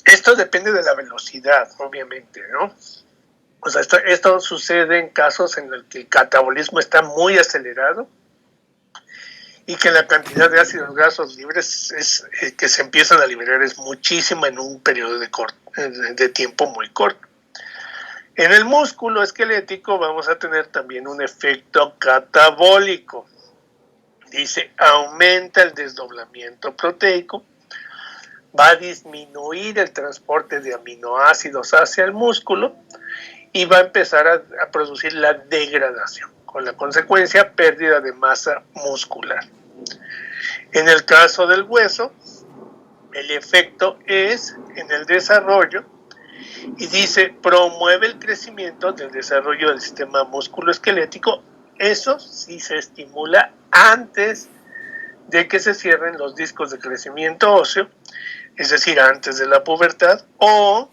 Esto depende de la velocidad, obviamente, ¿no? O sea, esto sucede en casos en los que el catabolismo está muy acelerado y que la cantidad de ácidos grasos libres que se empiezan a liberar es muchísima en un periodo de tiempo muy corto. En el músculo esquelético vamos a tener también un efecto catabólico. Dice, aumenta el desdoblamiento proteico, va a disminuir el transporte de aminoácidos hacia el músculo y va a empezar a producir la degradación, con la consecuencia pérdida de masa muscular. En el caso del hueso, el efecto es en el desarrollo y dice, promueve el crecimiento del desarrollo del sistema musculoesquelético. Eso sí se estimula antes de que se cierren los discos de crecimiento óseo, es decir, antes de la pubertad, o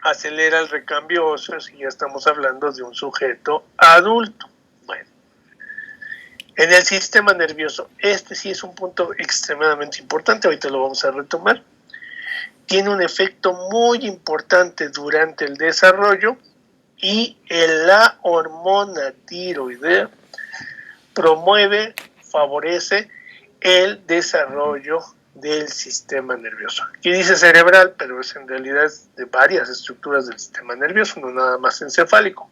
acelera el recambio óseo si ya estamos hablando de un sujeto adulto. Bueno, en el sistema nervioso, este sí es un punto extremadamente importante, ahorita lo vamos a retomar. Tiene un efecto muy importante durante el desarrollo y la hormona tiroidea promueve, favorece el desarrollo del sistema nervioso. Aquí dice cerebral, pero es en realidad de varias estructuras del sistema nervioso, no nada más encefálico.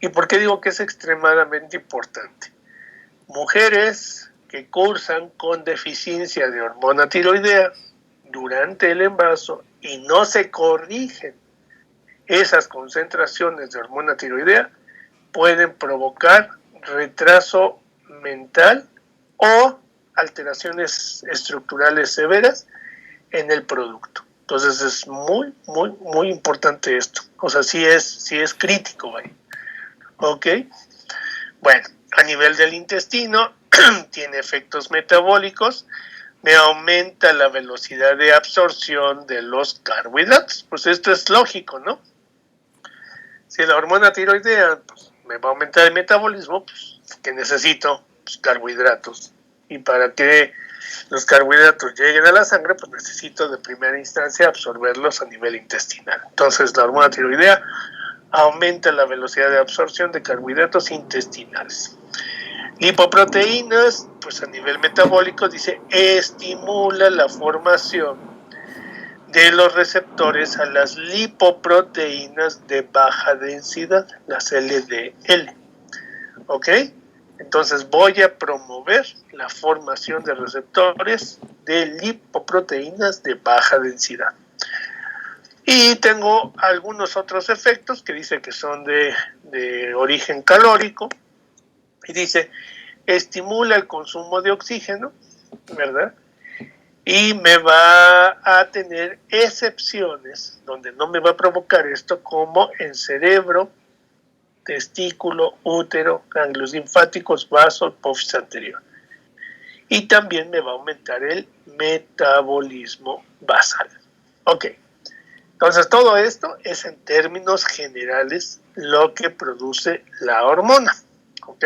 ¿Y por qué digo que es extremadamente importante? Mujeres que cursan con deficiencia de hormona tiroidea durante el embarazo y no se corrigen esas concentraciones de hormona tiroidea, pueden provocar retraso mental o alteraciones estructurales severas en el producto. Entonces es muy, muy, muy importante esto. O sea, sí es crítico, ¿vale? ¿Ok? Bueno, a nivel del intestino, tiene efectos metabólicos, me aumenta la velocidad de absorción de los carbohidratos. Pues esto es lógico, ¿no? Si la hormona tiroidea pues, me va a aumentar el metabolismo, pues, que necesito pues, carbohidratos. Y para que los carbohidratos lleguen a la sangre, pues necesito de primera instancia absorberlos a nivel intestinal. Entonces la hormona tiroidea aumenta la velocidad de absorción de carbohidratos intestinales. Lipoproteínas, pues a nivel metabólico, dice, estimula la formación de los receptores a las lipoproteínas de baja densidad, las LDL. ¿Ok? Entonces voy a promover la formación de receptores de lipoproteínas de baja densidad. Y tengo algunos otros efectos que dice que son de origen calórico. Y dice, estimula el consumo de oxígeno, ¿verdad? Y me va a tener excepciones donde no me va a provocar esto, como en cerebro, testículo, útero, ganglios linfáticos, vaso, hipófisis anterior. Y también me va a aumentar el metabolismo basal. Ok. Entonces todo esto es en términos generales lo que produce la hormona. ¿Ok?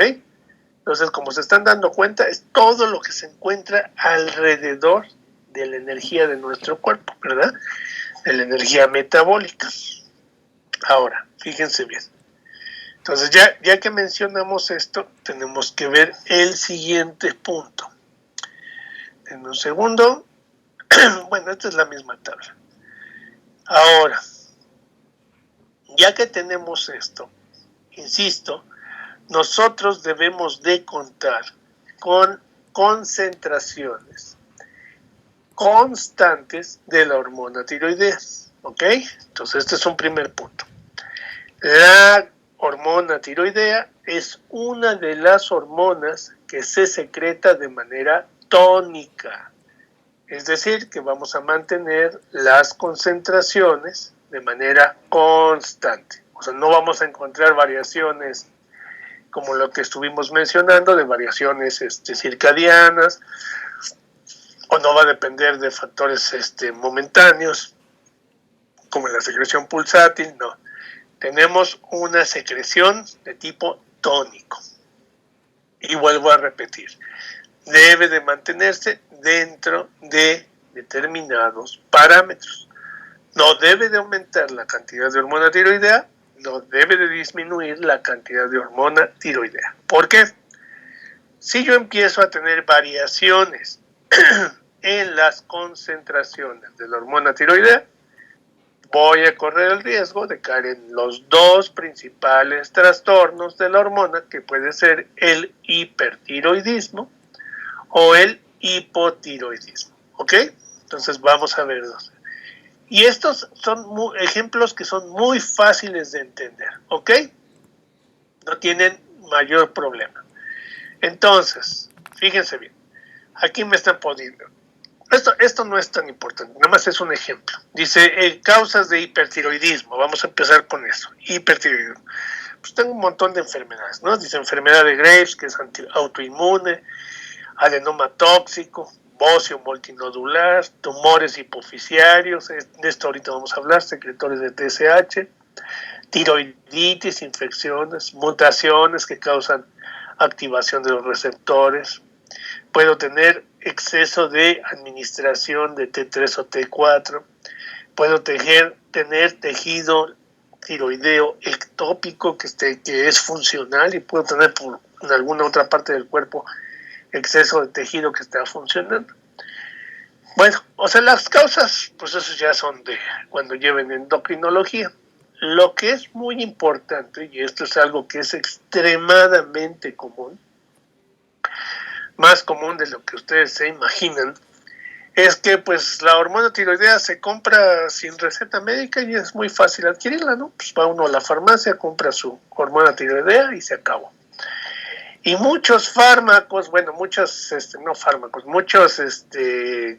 Entonces, como se están dando cuenta, es todo lo que se encuentra alrededor de la energía de nuestro cuerpo, ¿verdad? de la energía metabólica. Ahora, fíjense bien. Entonces, ya que mencionamos esto, tenemos que ver el siguiente punto. En un segundo. Bueno, esta es la misma tabla. Ahora, ya que tenemos esto, insisto, nosotros debemos de contar con concentraciones constantes de la hormona tiroidea, ¿ok? Entonces este es un primer punto. La hormona tiroidea es una de las hormonas que se secreta de manera tónica, es decir, que vamos a mantener las concentraciones de manera constante. O sea, no vamos a encontrar variaciones como lo que estuvimos mencionando, de variaciones circadianas, o no va a depender de factores momentáneos, como la secreción pulsátil, no. Tenemos una secreción de tipo tónico. Y vuelvo a repetir, debe de mantenerse dentro de determinados parámetros. No debe de aumentar la cantidad de hormona tiroidea, no debe de disminuir la cantidad de hormona tiroidea. ¿Por qué? Si yo empiezo a tener variaciones en las concentraciones de la hormona tiroidea, voy a correr el riesgo de caer en los dos principales trastornos de la hormona, que puede ser el hipertiroidismo o el hipotiroidismo. ¿Ok? Entonces vamos a ver dos. Y estos son ejemplos que son muy fáciles de entender. ¿Ok? No tienen mayor problema. Entonces, fíjense bien. Aquí me están poniendo. Esto no es tan importante, nada más es un ejemplo. Dice, causas de hipertiroidismo. Vamos a empezar con eso. Hipertiroidismo. Pues tengo un montón de enfermedades, ¿no? Dice enfermedad de Graves, que es autoinmune, adenoma tóxico, bocio multinodular, tumores hipofisiarios, de esto ahorita vamos a hablar, secretores de TSH, tiroiditis, infecciones, mutaciones que causan activación de los receptores. Puedo tener exceso de administración de T3 o T4. Puedo tener tejido tiroideo ectópico que es funcional, y puedo tener en alguna otra parte del cuerpo exceso de tejido que está funcionando. Bueno, o sea, las causas, pues eso ya son de cuando lleven endocrinología. Lo que es muy importante, y esto es algo que es extremadamente común, más común de lo que ustedes se imaginan, es que pues la hormona tiroidea se compra sin receta médica y es muy fácil adquirirla, ¿no? Pues va uno a la farmacia, compra su hormona tiroidea y se acabó. Y muchos fármacos, bueno, muchos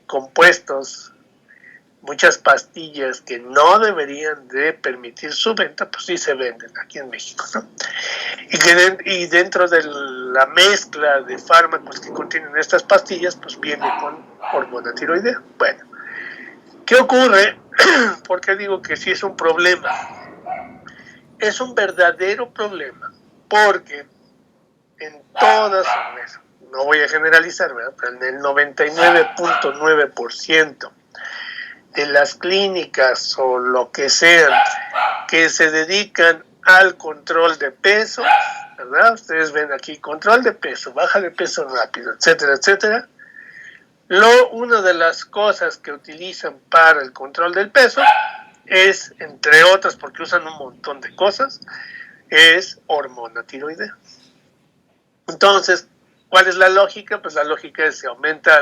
compuestos, muchas pastillas que no deberían de permitir su venta, pues sí se venden aquí en México, ¿no? Y dentro de la mezcla de fármacos que contienen estas pastillas, pues viene con hormona tiroidea. Bueno, ¿qué ocurre? ¿Por qué digo que sí es un problema? Es un verdadero problema, porque en todas, no voy a generalizar, ¿verdad? Pero en el 99.9% de las clínicas o lo que sean que se dedican al control de peso, ¿verdad? Ustedes ven aquí control de peso, baja de peso rápido, etcétera, etcétera. Una de las cosas que utilizan para el control del peso es, entre otras, porque usan un montón de cosas, es hormona tiroidea. Entonces, ¿cuál es la lógica? Pues la lógica es que aumenta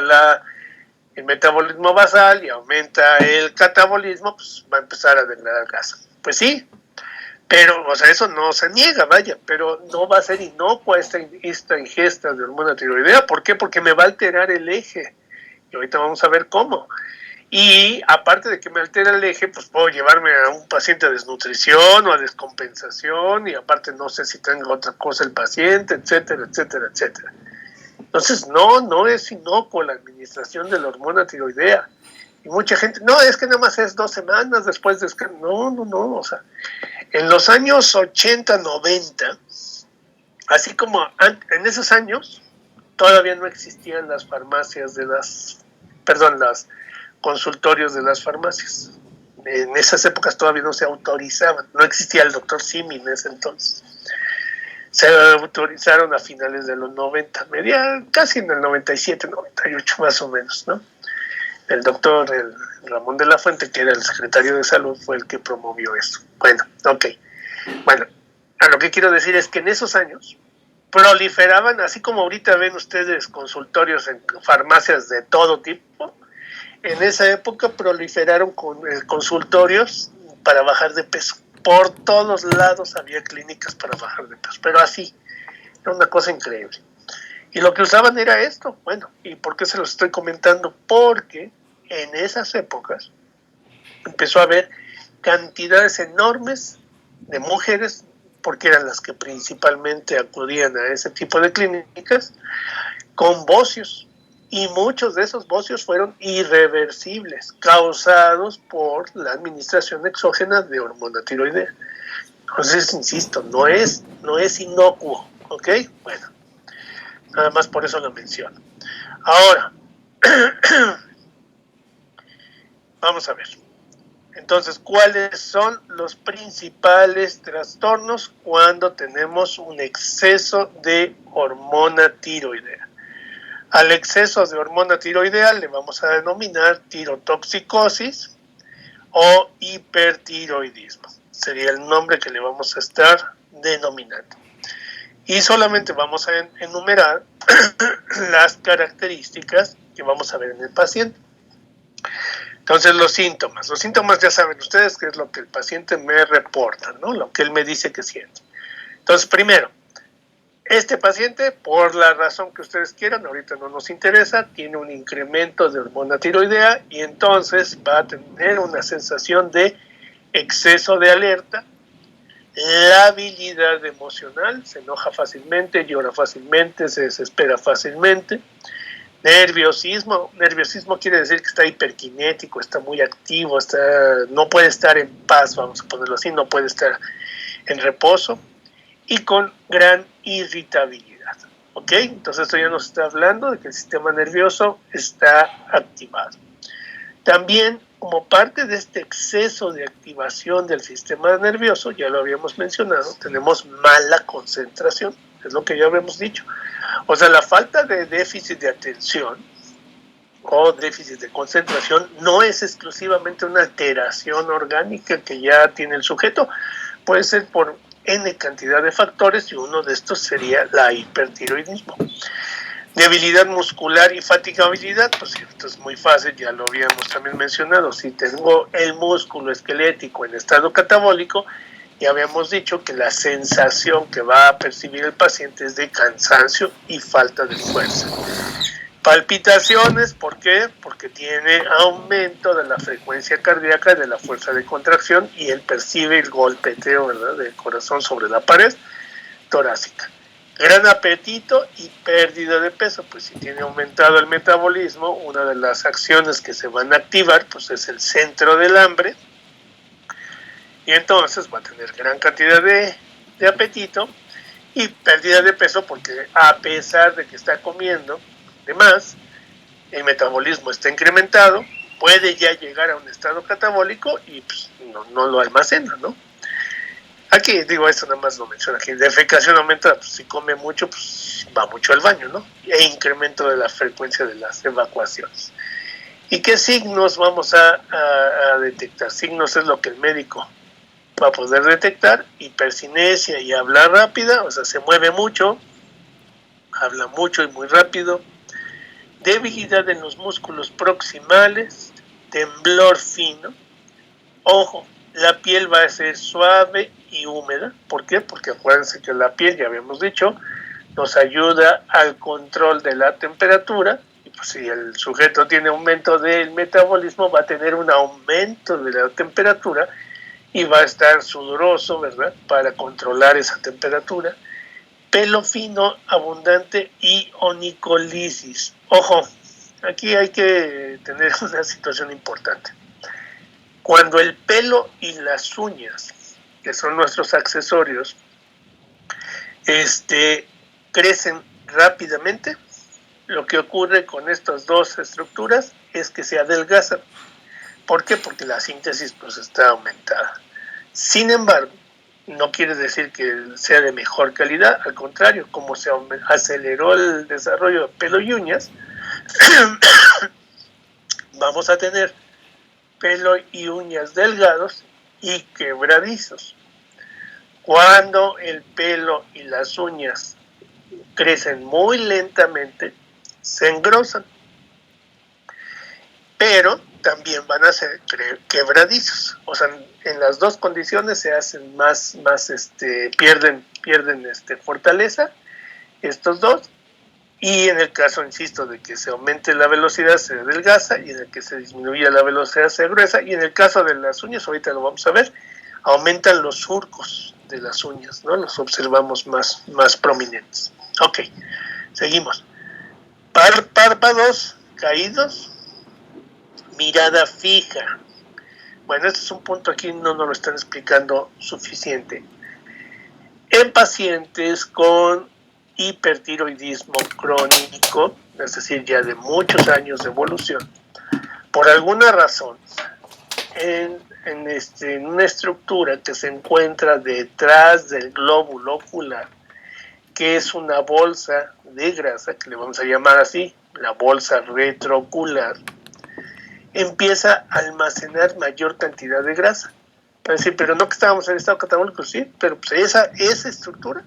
el metabolismo basal y aumenta el catabolismo, pues va a empezar a degradar grasa. Pues sí, pero, o sea, eso no se niega, vaya, pero no va a ser inocua esta ingesta de hormona tiroidea. ¿Por qué? Porque me va a alterar el eje. Y ahorita vamos a ver cómo. Y aparte de que me altera el eje, pues puedo llevarme a un paciente a desnutrición o a descompensación, y aparte no sé si tenga otra cosa el paciente, etcétera, etcétera, etcétera. Entonces, no es inocuo la administración de la hormona tiroidea. Y mucha gente, no, es que nada más es 2 semanas después de... No, o sea, en los años 80, 90, así como en esos años, todavía no existían las farmacias los consultorios de las farmacias. En esas épocas todavía no se autorizaban, no existía el doctor Simi en ese entonces. Se autorizaron a finales de los 90, casi en el 97, 98 más o menos, ¿no? El doctor Ramón de la Fuente, que era el secretario de Salud, fue el que promovió eso. Bueno, ok. Bueno, a lo que quiero decir es que en esos años proliferaban, así como ahorita ven ustedes consultorios en farmacias de todo tipo, en esa época proliferaron consultorios para bajar de peso. Por todos lados había clínicas para bajar de peso, pero así, era una cosa increíble. Y lo que usaban era esto. Bueno, ¿y por qué se los estoy comentando? Porque en esas épocas empezó a haber cantidades enormes de mujeres, porque eran las que principalmente acudían a ese tipo de clínicas, con bocios. Y muchos de esos bocios fueron irreversibles, causados por la administración exógena de hormona tiroidea. Entonces, insisto, no es inocuo, ¿ok? Bueno, nada más por eso lo menciono. Ahora, vamos a ver. Entonces, ¿cuáles son los principales trastornos cuando tenemos un exceso de hormona tiroidea? Al exceso de hormona tiroidea le vamos a denominar tirotoxicosis o hipertiroidismo. Sería el nombre que le vamos a estar denominando. Y solamente vamos a enumerar las características que vamos a ver en el paciente. Entonces, los síntomas ya saben ustedes que es lo que el paciente me reporta, ¿no? Lo que él me dice que siente. Entonces, primero, este paciente, por la razón que ustedes quieran, ahorita no nos interesa, tiene un incremento de hormona tiroidea y entonces va a tener una sensación de exceso de alerta, labilidad emocional, se enoja fácilmente, llora fácilmente, se desespera fácilmente. Nerviosismo quiere decir que está hiperkinético, está muy activo, no puede estar en paz, vamos a ponerlo así, no puede estar en reposo, y con gran irritabilidad, ¿ok? Entonces esto ya nos está hablando de que el sistema nervioso está activado. También, como parte de este exceso de activación del sistema nervioso, ya lo habíamos mencionado, tenemos mala concentración, es lo que ya habíamos dicho. O sea, la falta de déficit de atención o déficit de concentración no es exclusivamente una alteración orgánica que ya tiene el sujeto, puede ser por N cantidad de factores y uno de estos sería la hipertiroidismo. Debilidad muscular y fatigabilidad, pues esto es muy fácil, ya lo habíamos también mencionado. Si tengo el músculo esquelético en estado catabólico, ya habíamos dicho que la sensación que va a percibir el paciente es de cansancio y falta de fuerza. Palpitaciones, ¿por qué? Porque tiene aumento de la frecuencia cardíaca, de la fuerza de contracción y él percibe el golpeteo, ¿verdad?, del corazón sobre la pared torácica. Gran apetito y pérdida de peso, pues si tiene aumentado el metabolismo, una de las acciones que se van a activar pues es el centro del hambre, y entonces va a tener gran cantidad de apetito y pérdida de peso porque a pesar de que está comiendo de más, el metabolismo está incrementado, puede ya llegar a un estado catabólico y pues, no lo almacena, ¿no? Aquí digo, esto nada más lo menciona aquí, defecación aumenta, pues, si come mucho, pues va mucho al baño, ¿no? E incremento de la frecuencia de las evacuaciones. ¿Y qué signos vamos a detectar? Signos es lo que el médico va a poder detectar: hipercinesia y habla rápida, o sea, se mueve mucho, habla mucho y muy rápido, debilidad en los músculos proximales, temblor fino, ojo, la piel va a ser suave y húmeda. ¿Por qué? Porque acuérdense que la piel, ya habíamos dicho, nos ayuda al control de la temperatura, y pues si el sujeto tiene aumento del metabolismo, va a tener un aumento de la temperatura y va a estar sudoroso, ¿verdad?, para controlar esa temperatura. Pelo fino, abundante y onicolisis. Ojo, aquí hay que tener una situación importante. Cuando el pelo y las uñas, que son nuestros accesorios, crecen rápidamente, lo que ocurre con estas dos estructuras es que se adelgazan. ¿Por qué? Porque la síntesis pues está aumentada. Sin embargo, no quiere decir que sea de mejor calidad, al contrario, como se aceleró el desarrollo de pelo y uñas, vamos a tener pelo y uñas delgados y quebradizos. Cuando el pelo y las uñas crecen muy lentamente, se engrosan, pero también van a ser quebradizos. O sea, en las dos condiciones se hacen pierden fortaleza estos dos. Y en el caso, insisto, de que se aumente la velocidad, se adelgaza, y en el que se disminuya la velocidad, se gruesa. Y en el caso de las uñas, ahorita lo vamos a ver, aumentan los surcos de las uñas, ¿no? Los observamos más prominentes. Ok, seguimos. Párpados caídos, mirada fija. Bueno, este es un punto aquí, no nos lo están explicando suficiente. En pacientes con hipertiroidismo crónico, es decir, ya de muchos años de evolución, por alguna razón, en una estructura que se encuentra detrás del glóbulo ocular, que es una bolsa de grasa, que le vamos a llamar así, la bolsa retroocular, empieza a almacenar mayor cantidad de grasa. Es decir, pero no que estábamos en estado catabólico, sí, pero pues esa estructura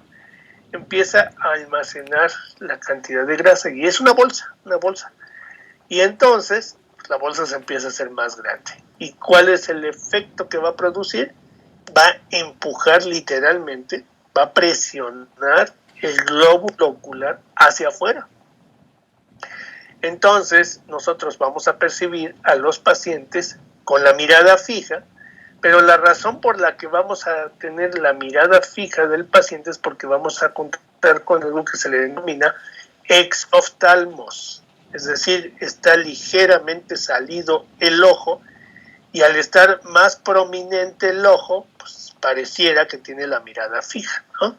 empieza a almacenar la cantidad de grasa y es una bolsa. Y entonces la bolsa se empieza a hacer más grande. ¿Y cuál es el efecto que va a producir? Va a empujar literalmente, va a presionar el glóbulo ocular hacia afuera. Entonces nosotros vamos a percibir a los pacientes con la mirada fija, pero la razón por la que vamos a tener la mirada fija del paciente es porque vamos a contar con algo que se le denomina exoftalmos, es decir, está ligeramente salido el ojo, y al estar más prominente el ojo, pues pareciera que tiene la mirada fija, ¿no?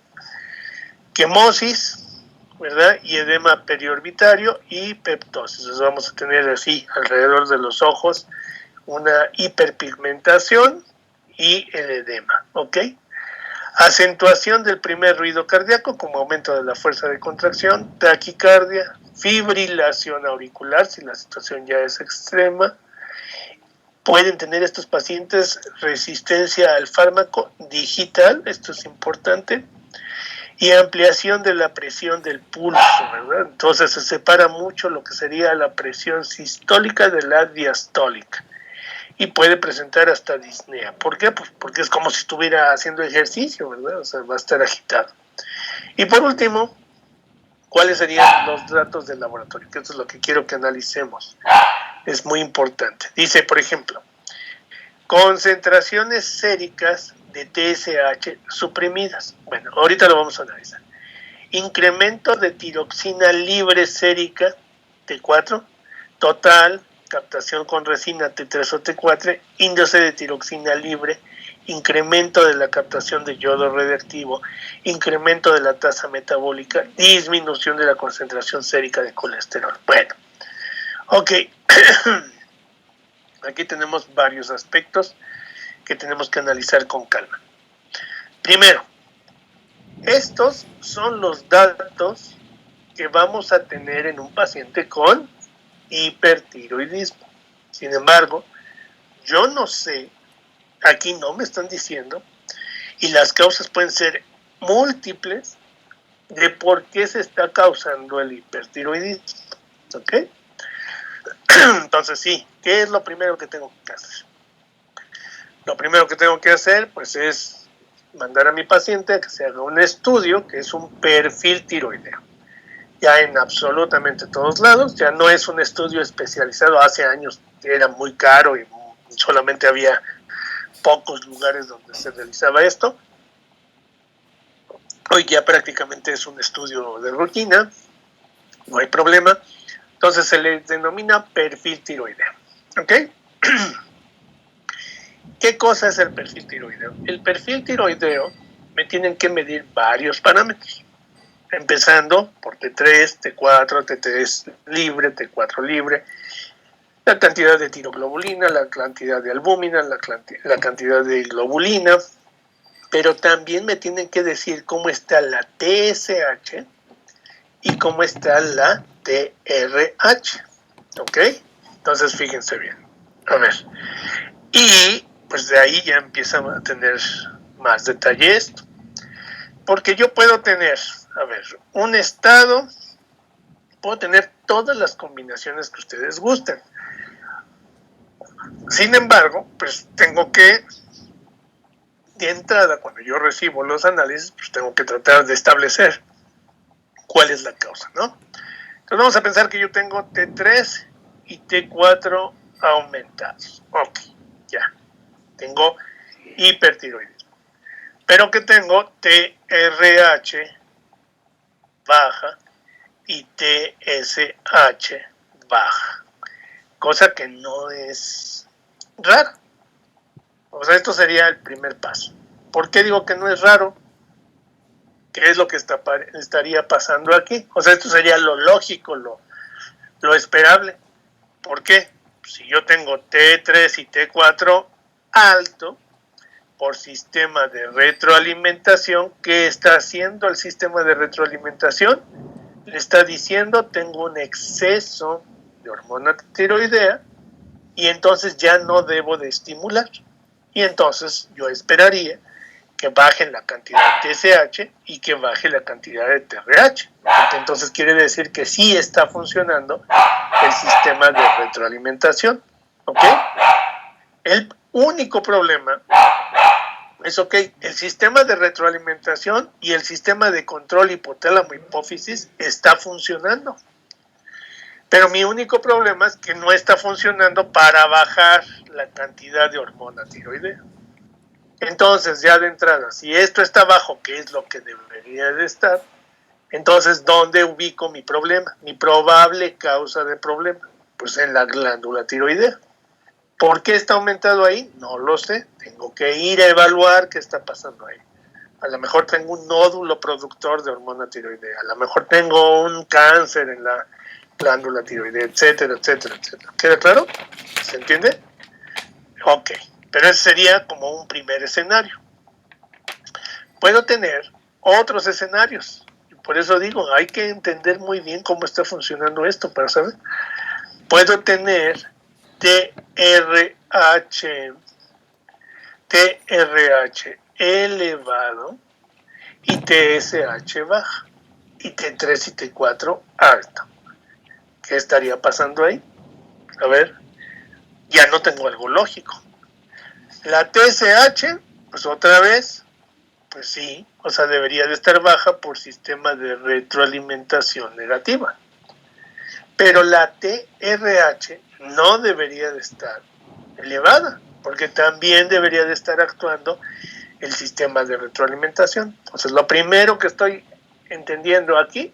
Quemosis, ¿verdad? Y edema periorbitario y peptosis. Entonces vamos a tener así alrededor de los ojos una hiperpigmentación y el edema, ¿ok? Acentuación del primer ruido cardíaco como aumento de la fuerza de contracción, taquicardia, fibrilación auricular si la situación ya es extrema. Pueden tener estos pacientes resistencia al fármaco digital, esto es importante, y ampliación de la presión del pulso, ¿verdad? Entonces se separa mucho lo que sería la presión sistólica de la diastólica. Y puede presentar hasta disnea. ¿Por qué? Pues porque es como si estuviera haciendo ejercicio, ¿verdad? O sea, va a estar agitado. Y por último, ¿cuáles serían los datos del laboratorio? Que esto es lo que quiero que analicemos. Es muy importante. Dice, por ejemplo, concentraciones séricas de TSH suprimidas. Bueno, ahorita lo vamos a analizar. Incremento de tiroxina libre sérica T4, total, captación con resina T3 o T4, índice de tiroxina libre, incremento de la captación de yodo radiactivo, incremento de la tasa metabólica, disminución de la concentración sérica de colesterol. Bueno, ok. Aquí tenemos varios aspectos que tenemos que analizar con calma. Primero, estos son los datos que vamos a tener en un paciente con hipertiroidismo. Sin embargo, yo no sé, aquí no me están diciendo, y las causas pueden ser múltiples de por qué se está causando el hipertiroidismo. ¿Ok? Entonces sí, ¿qué es lo primero que tengo que hacer? Lo primero que tengo que hacer, pues, es mandar a mi paciente a que se haga un estudio, que es un perfil tiroideo. Ya en absolutamente todos lados, ya no es un estudio especializado. Hace años era muy caro y solamente había pocos lugares donde se realizaba esto. Hoy ya prácticamente es un estudio de rutina, no hay problema. Entonces se le denomina perfil tiroideo. ¿Ok? ¿Qué cosa es el perfil tiroideo? El perfil tiroideo me tienen que medir varios parámetros, empezando por T3, T4, T3 libre, T4 libre. la cantidad de tiroglobulina, la cantidad de albúmina, la cantidad de globulina, pero también me tienen que decir cómo está la TSH y cómo está la TRH, ¿ok? Entonces fíjense bien, a ver, y pues de ahí ya empieza a tener más detalle esto, porque yo puedo tener, a ver, un estado, puedo tener todas las combinaciones que ustedes gusten. Sin embargo, pues tengo que, de entrada, cuando yo recibo los análisis, pues tengo que tratar de establecer cuál es la causa, ¿no? Entonces vamos a pensar que yo tengo T3 y T4 aumentados. Ok, ya. Tengo hipertiroidismo. Pero que tengo TRH baja y TSH baja. Cosa que no es raro. O sea, esto sería el primer paso. ¿Por qué digo que no es raro? ¿Qué es lo que estaría pasando aquí? O sea, esto sería lo lógico, lo esperable. ¿Por qué? Si yo tengo T3 y T4 alto por sistema de retroalimentación, ¿qué está haciendo el sistema de retroalimentación? Le está diciendo, tengo un exceso de hormona tiroidea y entonces ya no debo de estimular. Y entonces yo esperaría que baje la cantidad de TSH y que baje la cantidad de TRH. Entonces quiere decir que sí está funcionando el sistema de retroalimentación. ¿Ok? El único problema es, ok, el sistema de retroalimentación y el sistema de control hipotálamo-hipófisis está funcionando. Pero mi único problema es que no está funcionando para bajar la cantidad de hormona tiroidea. Entonces, ya de entrada, si esto está bajo, que es lo que debería de estar, entonces, ¿dónde ubico mi problema? Mi probable causa de problema, pues en la glándula tiroidea. ¿Por qué está aumentado ahí? No lo sé. Tengo que ir a evaluar qué está pasando ahí. A lo mejor tengo un nódulo productor de hormona tiroidea. A lo mejor tengo un cáncer en la glándula tiroidea, etcétera, etcétera, etcétera. ¿Queda claro? ¿Se entiende? Ok. Pero ese sería como un primer escenario. Puedo tener otros escenarios. Por eso digo, hay que entender muy bien cómo está funcionando esto para saber. Puedo tener TRH elevado y TSH baja y T3 y T4 alto. ¿Qué estaría pasando ahí? A ver, ya no tengo algo lógico. La TSH, pues otra vez, pues sí, o sea, debería de estar baja por sistema de retroalimentación negativa. Pero la TRH no debería de estar elevada, porque también debería de estar actuando el sistema de retroalimentación. Entonces, lo primero que estoy entendiendo aquí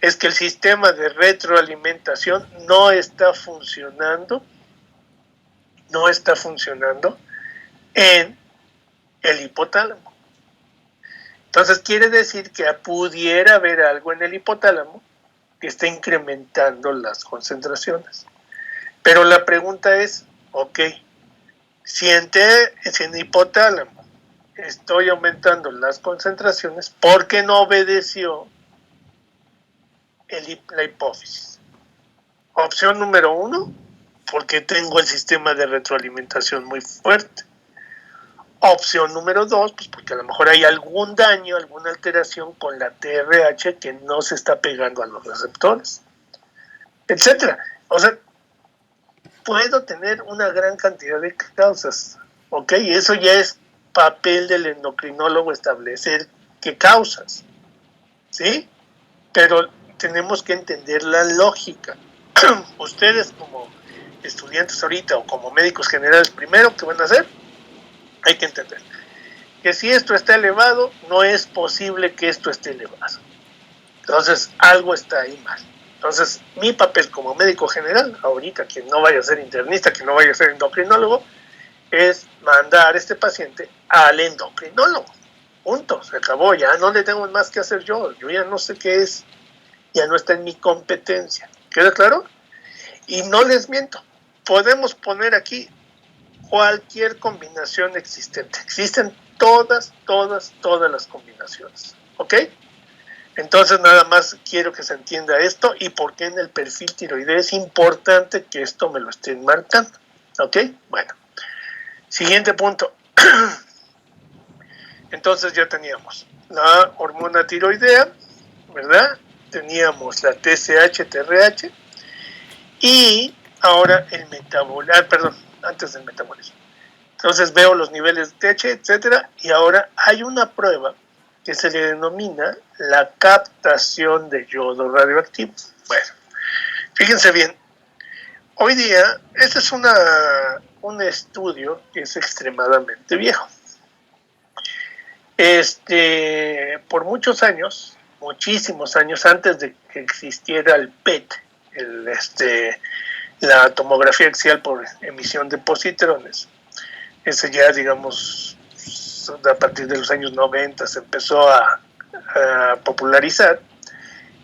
es que el sistema de retroalimentación no está funcionando en el hipotálamo. Entonces, quiere decir que pudiera haber algo en el hipotálamo que está incrementando las concentraciones. Pero la pregunta es, ok, si en hipotálamo estoy aumentando las concentraciones, ¿por qué no obedeció la hipófisis? Opción número 1, porque tengo el sistema de retroalimentación muy fuerte. Opción número 2, pues porque a lo mejor hay algún daño, alguna alteración con la TRH que no se está pegando a los receptores, etcétera. O sea, puedo tener una gran cantidad de causas, ¿ok? Y eso ya es papel del endocrinólogo establecer qué causas, ¿sí? Pero tenemos que entender la lógica. Ustedes como estudiantes ahorita o como médicos generales, primero, ¿qué van a hacer? Hay que entender que si esto está elevado, no es posible que esto esté elevado. Entonces, algo está ahí mal. Entonces, mi papel como médico general, ahorita, quien no vaya a ser internista, quien no vaya a ser endocrinólogo, es mandar a este paciente al endocrinólogo. Punto, se acabó, ya no le tengo más que hacer yo ya no sé qué es, ya no está en mi competencia. ¿Queda claro? Y no les miento, podemos poner aquí cualquier combinación existente. Existen todas las combinaciones, ¿ok? Entonces nada más quiero que se entienda esto y por qué en el perfil tiroideo es importante que esto me lo estén marcando, ¿ok? Bueno, siguiente punto. Entonces ya teníamos la hormona tiroidea, ¿verdad? Teníamos la TSH, TRH y ahora el metabolismo, antes del metabolismo. Entonces veo los niveles de TH, etcétera, y ahora hay una prueba que se le denomina la captación de yodo radioactivo. Bueno, fíjense bien, hoy día este es un estudio que es extremadamente viejo. Por muchos años, muchísimos años antes de que existiera el PET, la tomografía axial por emisión de positrones, ese ya, digamos, a partir de los años 90 se empezó a popularizar.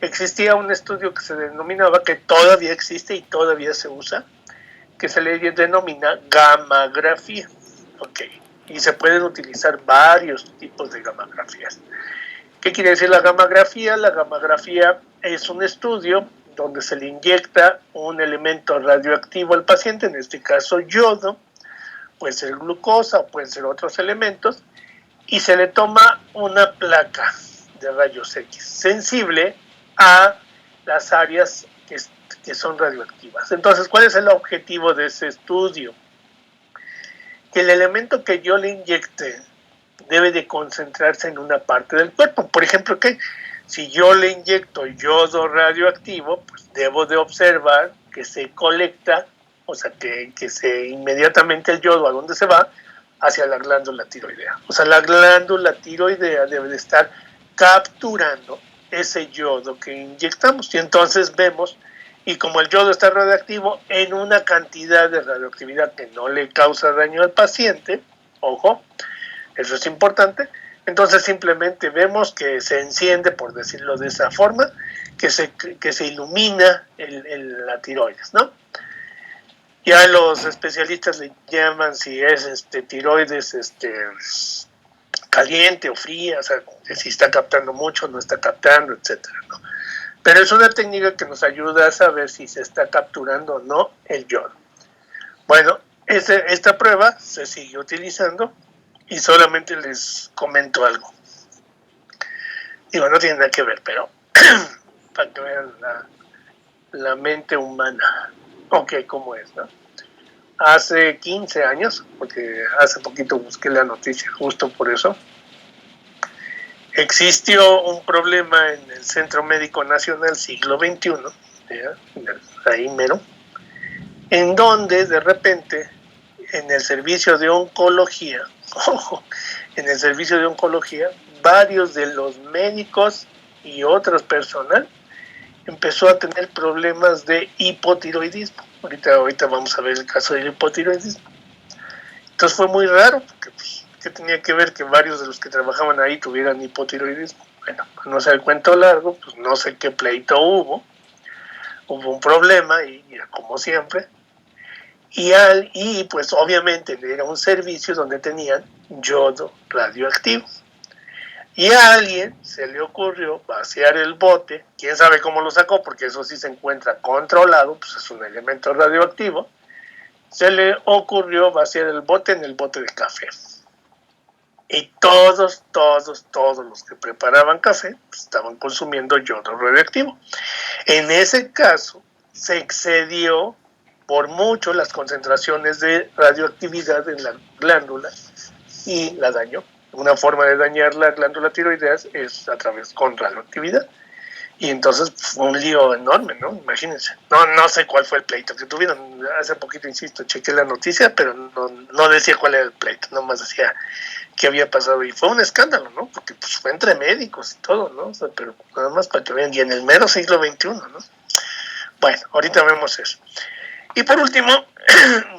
Existía un estudio que se denominaba, que todavía existe y todavía se usa, que se le denomina gammagrafía. Ok, y se pueden utilizar varios tipos de gammagrafías. ¿Qué quiere decir la gammagrafía? La gammagrafía es un estudio donde se le inyecta un elemento radioactivo al paciente, en este caso yodo, puede ser glucosa o pueden ser otros elementos, y se le toma una placa de rayos X sensible a las áreas que son radioactivas. Entonces, ¿cuál es el objetivo de ese estudio? Que el elemento que yo le inyecte debe de concentrarse en una parte del cuerpo. Por ejemplo, que si yo le inyecto yodo radioactivo, pues debo de observar que se colecta, o sea, que inmediatamente el yodo, ¿a dónde se va? Hacia la glándula tiroidea. O sea, la glándula tiroidea debe de estar capturando ese yodo que inyectamos. Y entonces vemos, y como el yodo está radioactivo en una cantidad de radioactividad que no le causa daño al paciente, ojo, eso es importante, entonces simplemente vemos que se enciende, por decirlo de esa forma, que se ilumina la tiroides, ¿no? Ya los especialistas le llaman si es tiroides caliente o fría, o sea, si está captando mucho, no está captando, etcétera, ¿no? Pero es una técnica que nos ayuda a saber si se está capturando o no el yodo. Bueno, esta prueba se sigue utilizando y solamente les comento algo. Digo, no tiene nada que ver, pero para que vean la mente humana, ok, cómo es, ¿no? Hace 15 años, porque hace poquito busqué la noticia justo por eso, existió un problema en el Centro Médico Nacional Siglo XXI, ahí mero, en donde de repente en el servicio de oncología, ojo, en el servicio de oncología, varios de los médicos y otros personal empezó a tener problemas de hipotiroidismo. Ahorita vamos a ver el caso del hipotiroidismo. Entonces fue muy raro, porque pues, ¿qué tenía que ver que varios de los que trabajaban ahí tuvieran hipotiroidismo? Bueno, para no ser el cuento largo, pues no sé qué pleito hubo un problema, y como siempre, y pues obviamente era un servicio donde tenían yodo radioactivo. Y a alguien se le ocurrió vaciar el bote, quién sabe cómo lo sacó, porque eso sí se encuentra controlado, pues es un elemento radioactivo. Se le ocurrió vaciar el bote en el bote de café. Y todos los que preparaban café pues, estaban consumiendo yodo radioactivo. En ese caso, se excedió por mucho las concentraciones de radioactividad en la glándula y la dañó. Una forma de dañar la glándula tiroidea es a través con radioactividad. Y entonces fue un lío enorme, ¿no? Imagínense. No sé cuál fue el pleito que tuvieron. Hace poquito, insisto, chequé la noticia, pero no decía cuál era el pleito. Nomás decía qué había pasado. Y fue un escándalo, ¿no? Porque pues, fue entre médicos y todo, ¿no? O sea, pero nada más para que vean. Y en el mero siglo XXI, ¿no? Bueno, ahorita vemos eso. Y por último,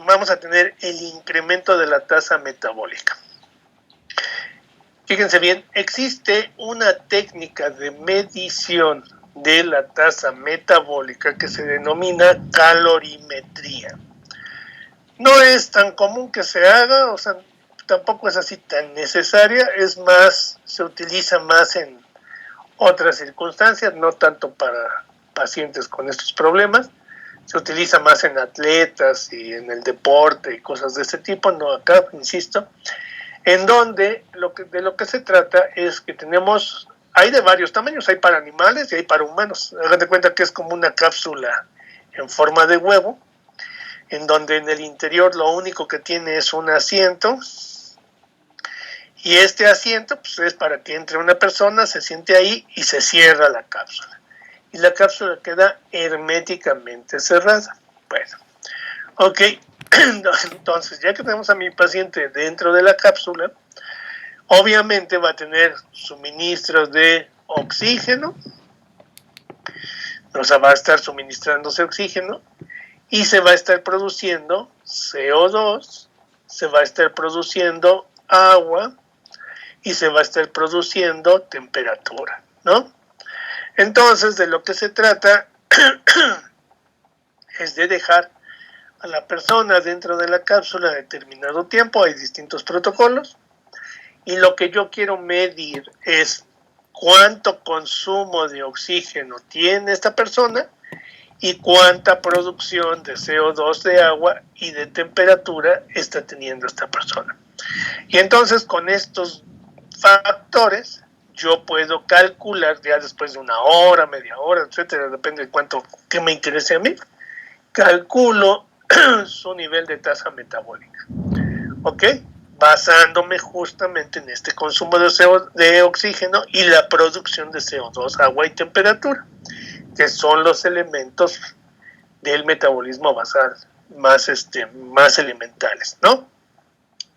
vamos a tener el incremento de la tasa metabólica. Fíjense bien, existe una técnica de medición de la tasa metabólica que se denomina calorimetría. No es tan común que se haga, o sea, tampoco es así tan necesaria, es más, se utiliza más en otras circunstancias, no tanto para pacientes con estos problemas, se utiliza más en atletas y en el deporte y cosas de ese tipo, no acá, insisto, en donde de lo que se trata es que tenemos, hay de varios tamaños, hay para animales y hay para humanos, hagan de cuenta que es como una cápsula en forma de huevo, en donde en el interior lo único que tiene es un asiento, y este asiento pues, es para que entre una persona, se siente ahí y se cierra la cápsula. Y la cápsula queda herméticamente cerrada. Bueno, ok, entonces ya que tenemos a mi paciente dentro de la cápsula, obviamente va a tener suministros de oxígeno, o sea, va a estar suministrándose oxígeno, y se va a estar produciendo CO2, se va a estar produciendo agua y se va a estar produciendo temperatura, ¿no? Entonces, de lo que se trata es de dejar a la persona dentro de la cápsula determinado tiempo, hay distintos protocolos, y lo que yo quiero medir es cuánto consumo de oxígeno tiene esta persona y cuánta producción de CO2 de agua y de temperatura está teniendo esta persona. Y entonces con estos factores yo puedo calcular ya después de una hora, media hora, etcétera, depende de cuánto que me interese a mí, calculo su nivel de tasa metabólica, ¿ok? Basándome justamente en este consumo de oxígeno y la producción de CO2, agua y temperatura, que son los elementos del metabolismo basal más elementales, ¿no?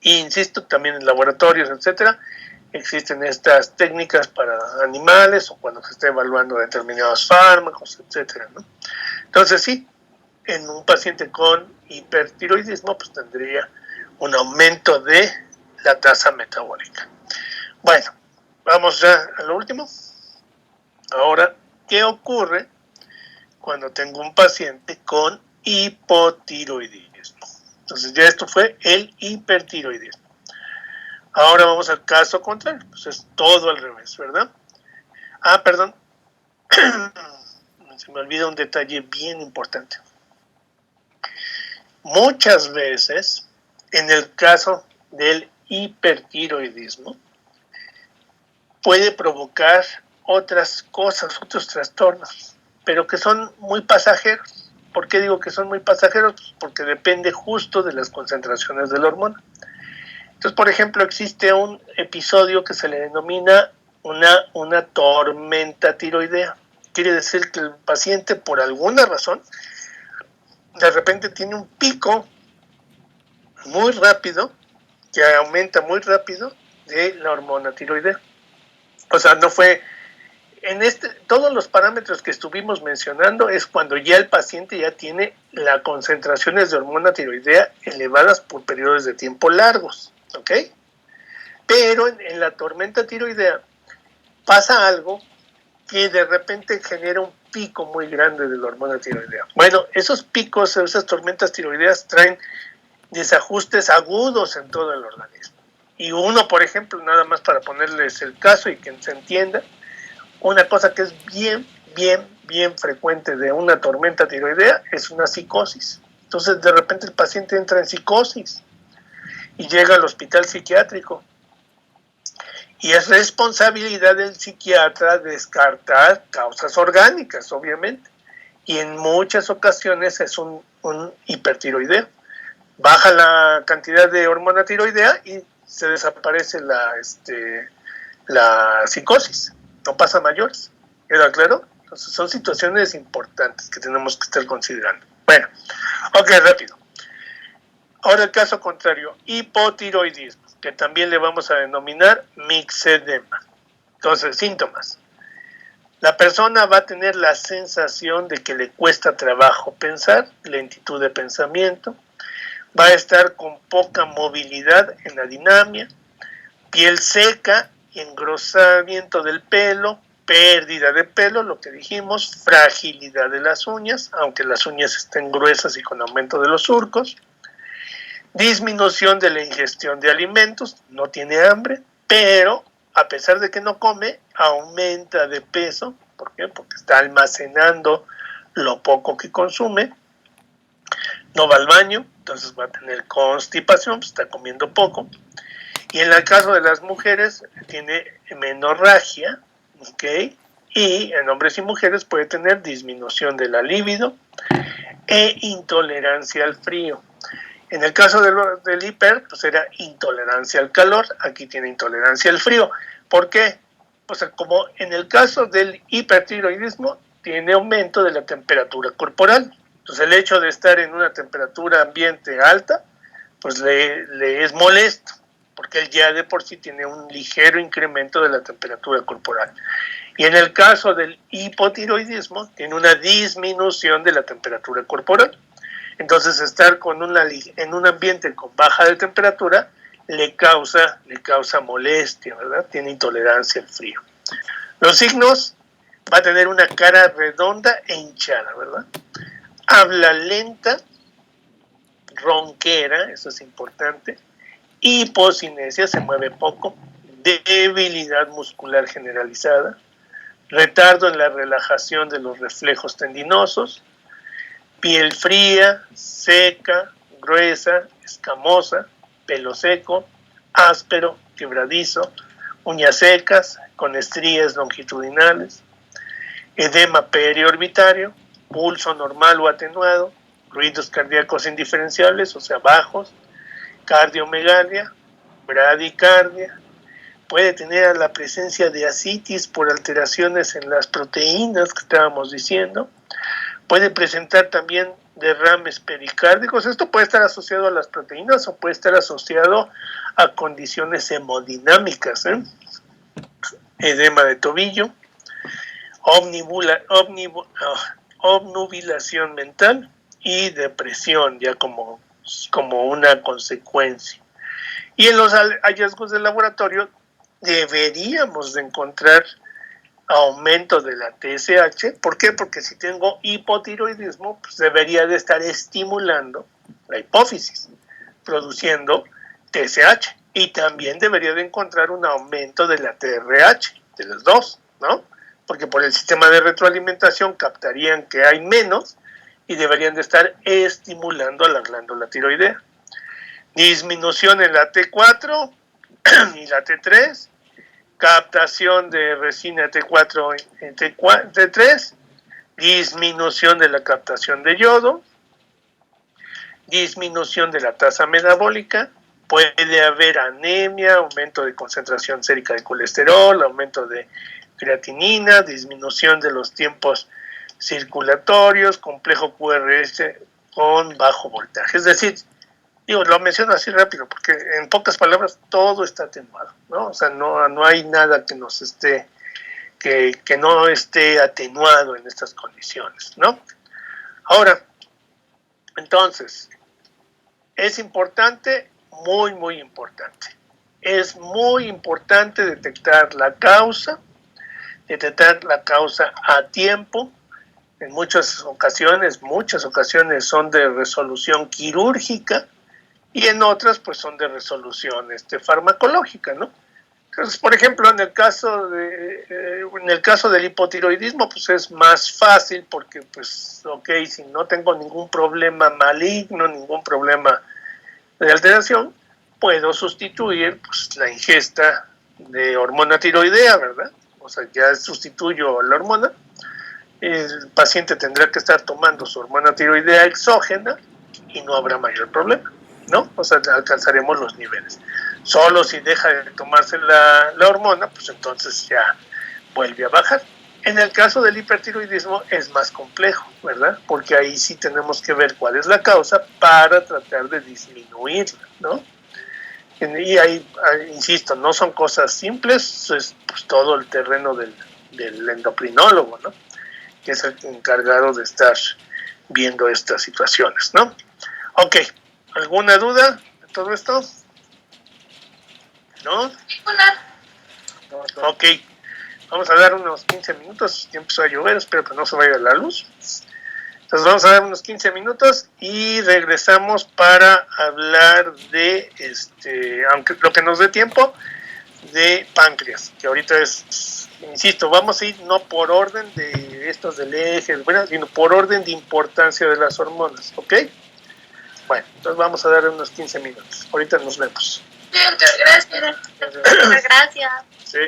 Y insisto, también en laboratorios, etcétera, existen estas técnicas para animales o cuando se está evaluando determinados fármacos, etcétera, ¿no? Entonces sí, en un paciente con hipertiroidismo pues tendría un aumento de la tasa metabólica. Bueno, vamos ya a lo último. Ahora, ¿qué ocurre cuando tengo un paciente con hipotiroidismo? Entonces ya esto fue el hipertiroidismo. Ahora vamos al caso contrario, pues es todo al revés, ¿verdad? Ah, perdón, se me olvida un detalle bien importante. Muchas veces, en el caso del hipertiroidismo, puede provocar otras cosas, otros trastornos, pero que son muy pasajeros. ¿Por qué digo que son muy pasajeros? Porque depende justo de las concentraciones de la hormona. Entonces, por ejemplo, existe un episodio que se le denomina una tormenta tiroidea. Quiere decir que el paciente, por alguna razón, de repente tiene un pico muy rápido, que aumenta muy rápido, de la hormona tiroidea. O sea, no fue todos los parámetros que estuvimos mencionando es cuando ya el paciente ya tiene las concentraciones de hormona tiroidea elevadas por periodos de tiempo largos, ¿ok? Pero en la tormenta tiroidea pasa algo que de repente genera un pico muy grande de la hormona tiroidea. Bueno, esos picos, esas tormentas tiroideas traen desajustes agudos en todo el organismo. Y uno, por ejemplo, nada más para ponerles el caso y que se entienda, una cosa que es bien frecuente de una tormenta tiroidea es una psicosis. Entonces, de repente el paciente entra en psicosis y llega al hospital psiquiátrico. Y es responsabilidad del psiquiatra descartar causas orgánicas, obviamente. Y en muchas ocasiones es un hipertiroideo. Baja la cantidad de hormona tiroidea y se desaparece la psicosis. No pasa mayores. ¿Queda claro? Entonces son situaciones importantes que tenemos que estar considerando. Bueno, ok, rápido. Ahora el caso contrario, hipotiroidismo, que también le vamos a denominar mixedema. Entonces, síntomas. La persona va a tener la sensación de que le cuesta trabajo pensar, lentitud de pensamiento, va a estar con poca movilidad en la dinamia, piel seca, engrosamiento del pelo, pérdida de pelo, lo que dijimos, fragilidad de las uñas, aunque las uñas estén gruesas y con aumento de los surcos, Disminución de la ingestión de alimentos, no tiene hambre, pero a pesar de que no come, aumenta de peso. ¿Por qué? Porque está almacenando lo poco que consume. No va al baño, entonces va a tener constipación, pues está comiendo poco. Y en el caso de las mujeres, tiene menorragia, ¿ok? Y en hombres y mujeres puede tener disminución de la libido e intolerancia al frío. En el caso del hiper, pues era intolerancia al calor, aquí tiene intolerancia al frío. ¿Por qué? Pues como en el caso del hipertiroidismo, tiene aumento de la temperatura corporal. Entonces el hecho de estar en una temperatura ambiente alta, pues le es molesto, porque él ya de por sí tiene un ligero incremento de la temperatura corporal. Y en el caso del hipotiroidismo, tiene una disminución de la temperatura corporal. Entonces estar en un ambiente con baja de temperatura le causa molestia, ¿verdad? Tiene intolerancia al frío. Los signos: va a tener una cara redonda e hinchada, ¿verdad? Habla lenta, ronquera, eso es importante. Hipocinesia, se mueve poco. Debilidad muscular generalizada. Retardo en la relajación de los reflejos tendinosos. Piel fría, seca, gruesa, escamosa, pelo seco, áspero, quebradizo, uñas secas, con estrías longitudinales, edema periorbitario, pulso normal o atenuado, ruidos cardíacos indiferenciables, o sea, bajos, cardiomegalia, bradicardia, puede tener la presencia de ascitis por alteraciones en las proteínas que estábamos diciendo, puede presentar también derrames pericárdicos. Esto puede estar asociado a las proteínas o puede estar asociado a condiciones hemodinámicas, edema de tobillo, obnubilación mental y depresión ya como una consecuencia. Y en los hallazgos de laboratorio deberíamos de encontrar aumento de la TSH. ¿Por qué? Porque si tengo hipotiroidismo, pues debería de estar estimulando la hipófisis, produciendo TSH. Y también debería de encontrar un aumento de la TRH, de los dos, ¿no? Porque por el sistema de retroalimentación captarían que hay menos y deberían de estar estimulando a la glándula tiroidea. Disminución en la T4 y la T3, captación de resina T4 y T3, disminución de la captación de yodo, disminución de la tasa metabólica, puede haber anemia, aumento de concentración sérica de colesterol, aumento de creatinina, disminución de los tiempos circulatorios, complejo QRS con bajo voltaje. Es decir, lo menciono así rápido porque en pocas palabras todo está atenuado, ¿no? O sea, no hay nada que nos esté, que no esté atenuado en estas condiciones, ¿no? Ahora, entonces, es importante, muy, muy importante. Es muy importante detectar la causa a tiempo. En muchas ocasiones son de resolución quirúrgica, y en otras pues son de resolución farmacológica, ¿no? Entonces, por ejemplo, en el caso del hipotiroidismo, pues es más fácil porque, pues, si no tengo ningún problema maligno, ningún problema de alteración, puedo sustituir pues la ingesta de hormona tiroidea, ¿verdad? O sea, ya sustituyo la hormona, el paciente tendrá que estar tomando su hormona tiroidea exógena y no habrá mayor problema, ¿no? O sea, alcanzaremos los niveles. Solo si deja de tomarse la hormona, pues entonces ya vuelve a bajar. En el caso del hipertiroidismo es más complejo, ¿verdad? Porque ahí sí tenemos que ver cuál es la causa para tratar de disminuirla, ¿no? Y ahí, insisto, no son cosas simples, es pues todo el terreno del endocrinólogo, ¿no? Que es el encargado de estar viendo estas situaciones, ¿no? Ok, ¿alguna duda de todo esto? ¿No? Ok, vamos a dar unos 15 minutos, ya empezó a llover, espero que no se vaya la luz. Entonces vamos a dar unos 15 minutos y regresamos para hablar de, aunque lo que nos dé tiempo, de páncreas, que ahorita es, insisto, vamos a ir no por orden de estos del eje, bueno, sino por orden de importancia de las hormonas, ¿ok? Bueno, entonces vamos a dar unos 15 minutos. Ahorita nos vemos. Gracias. Muchas gracias. Sí.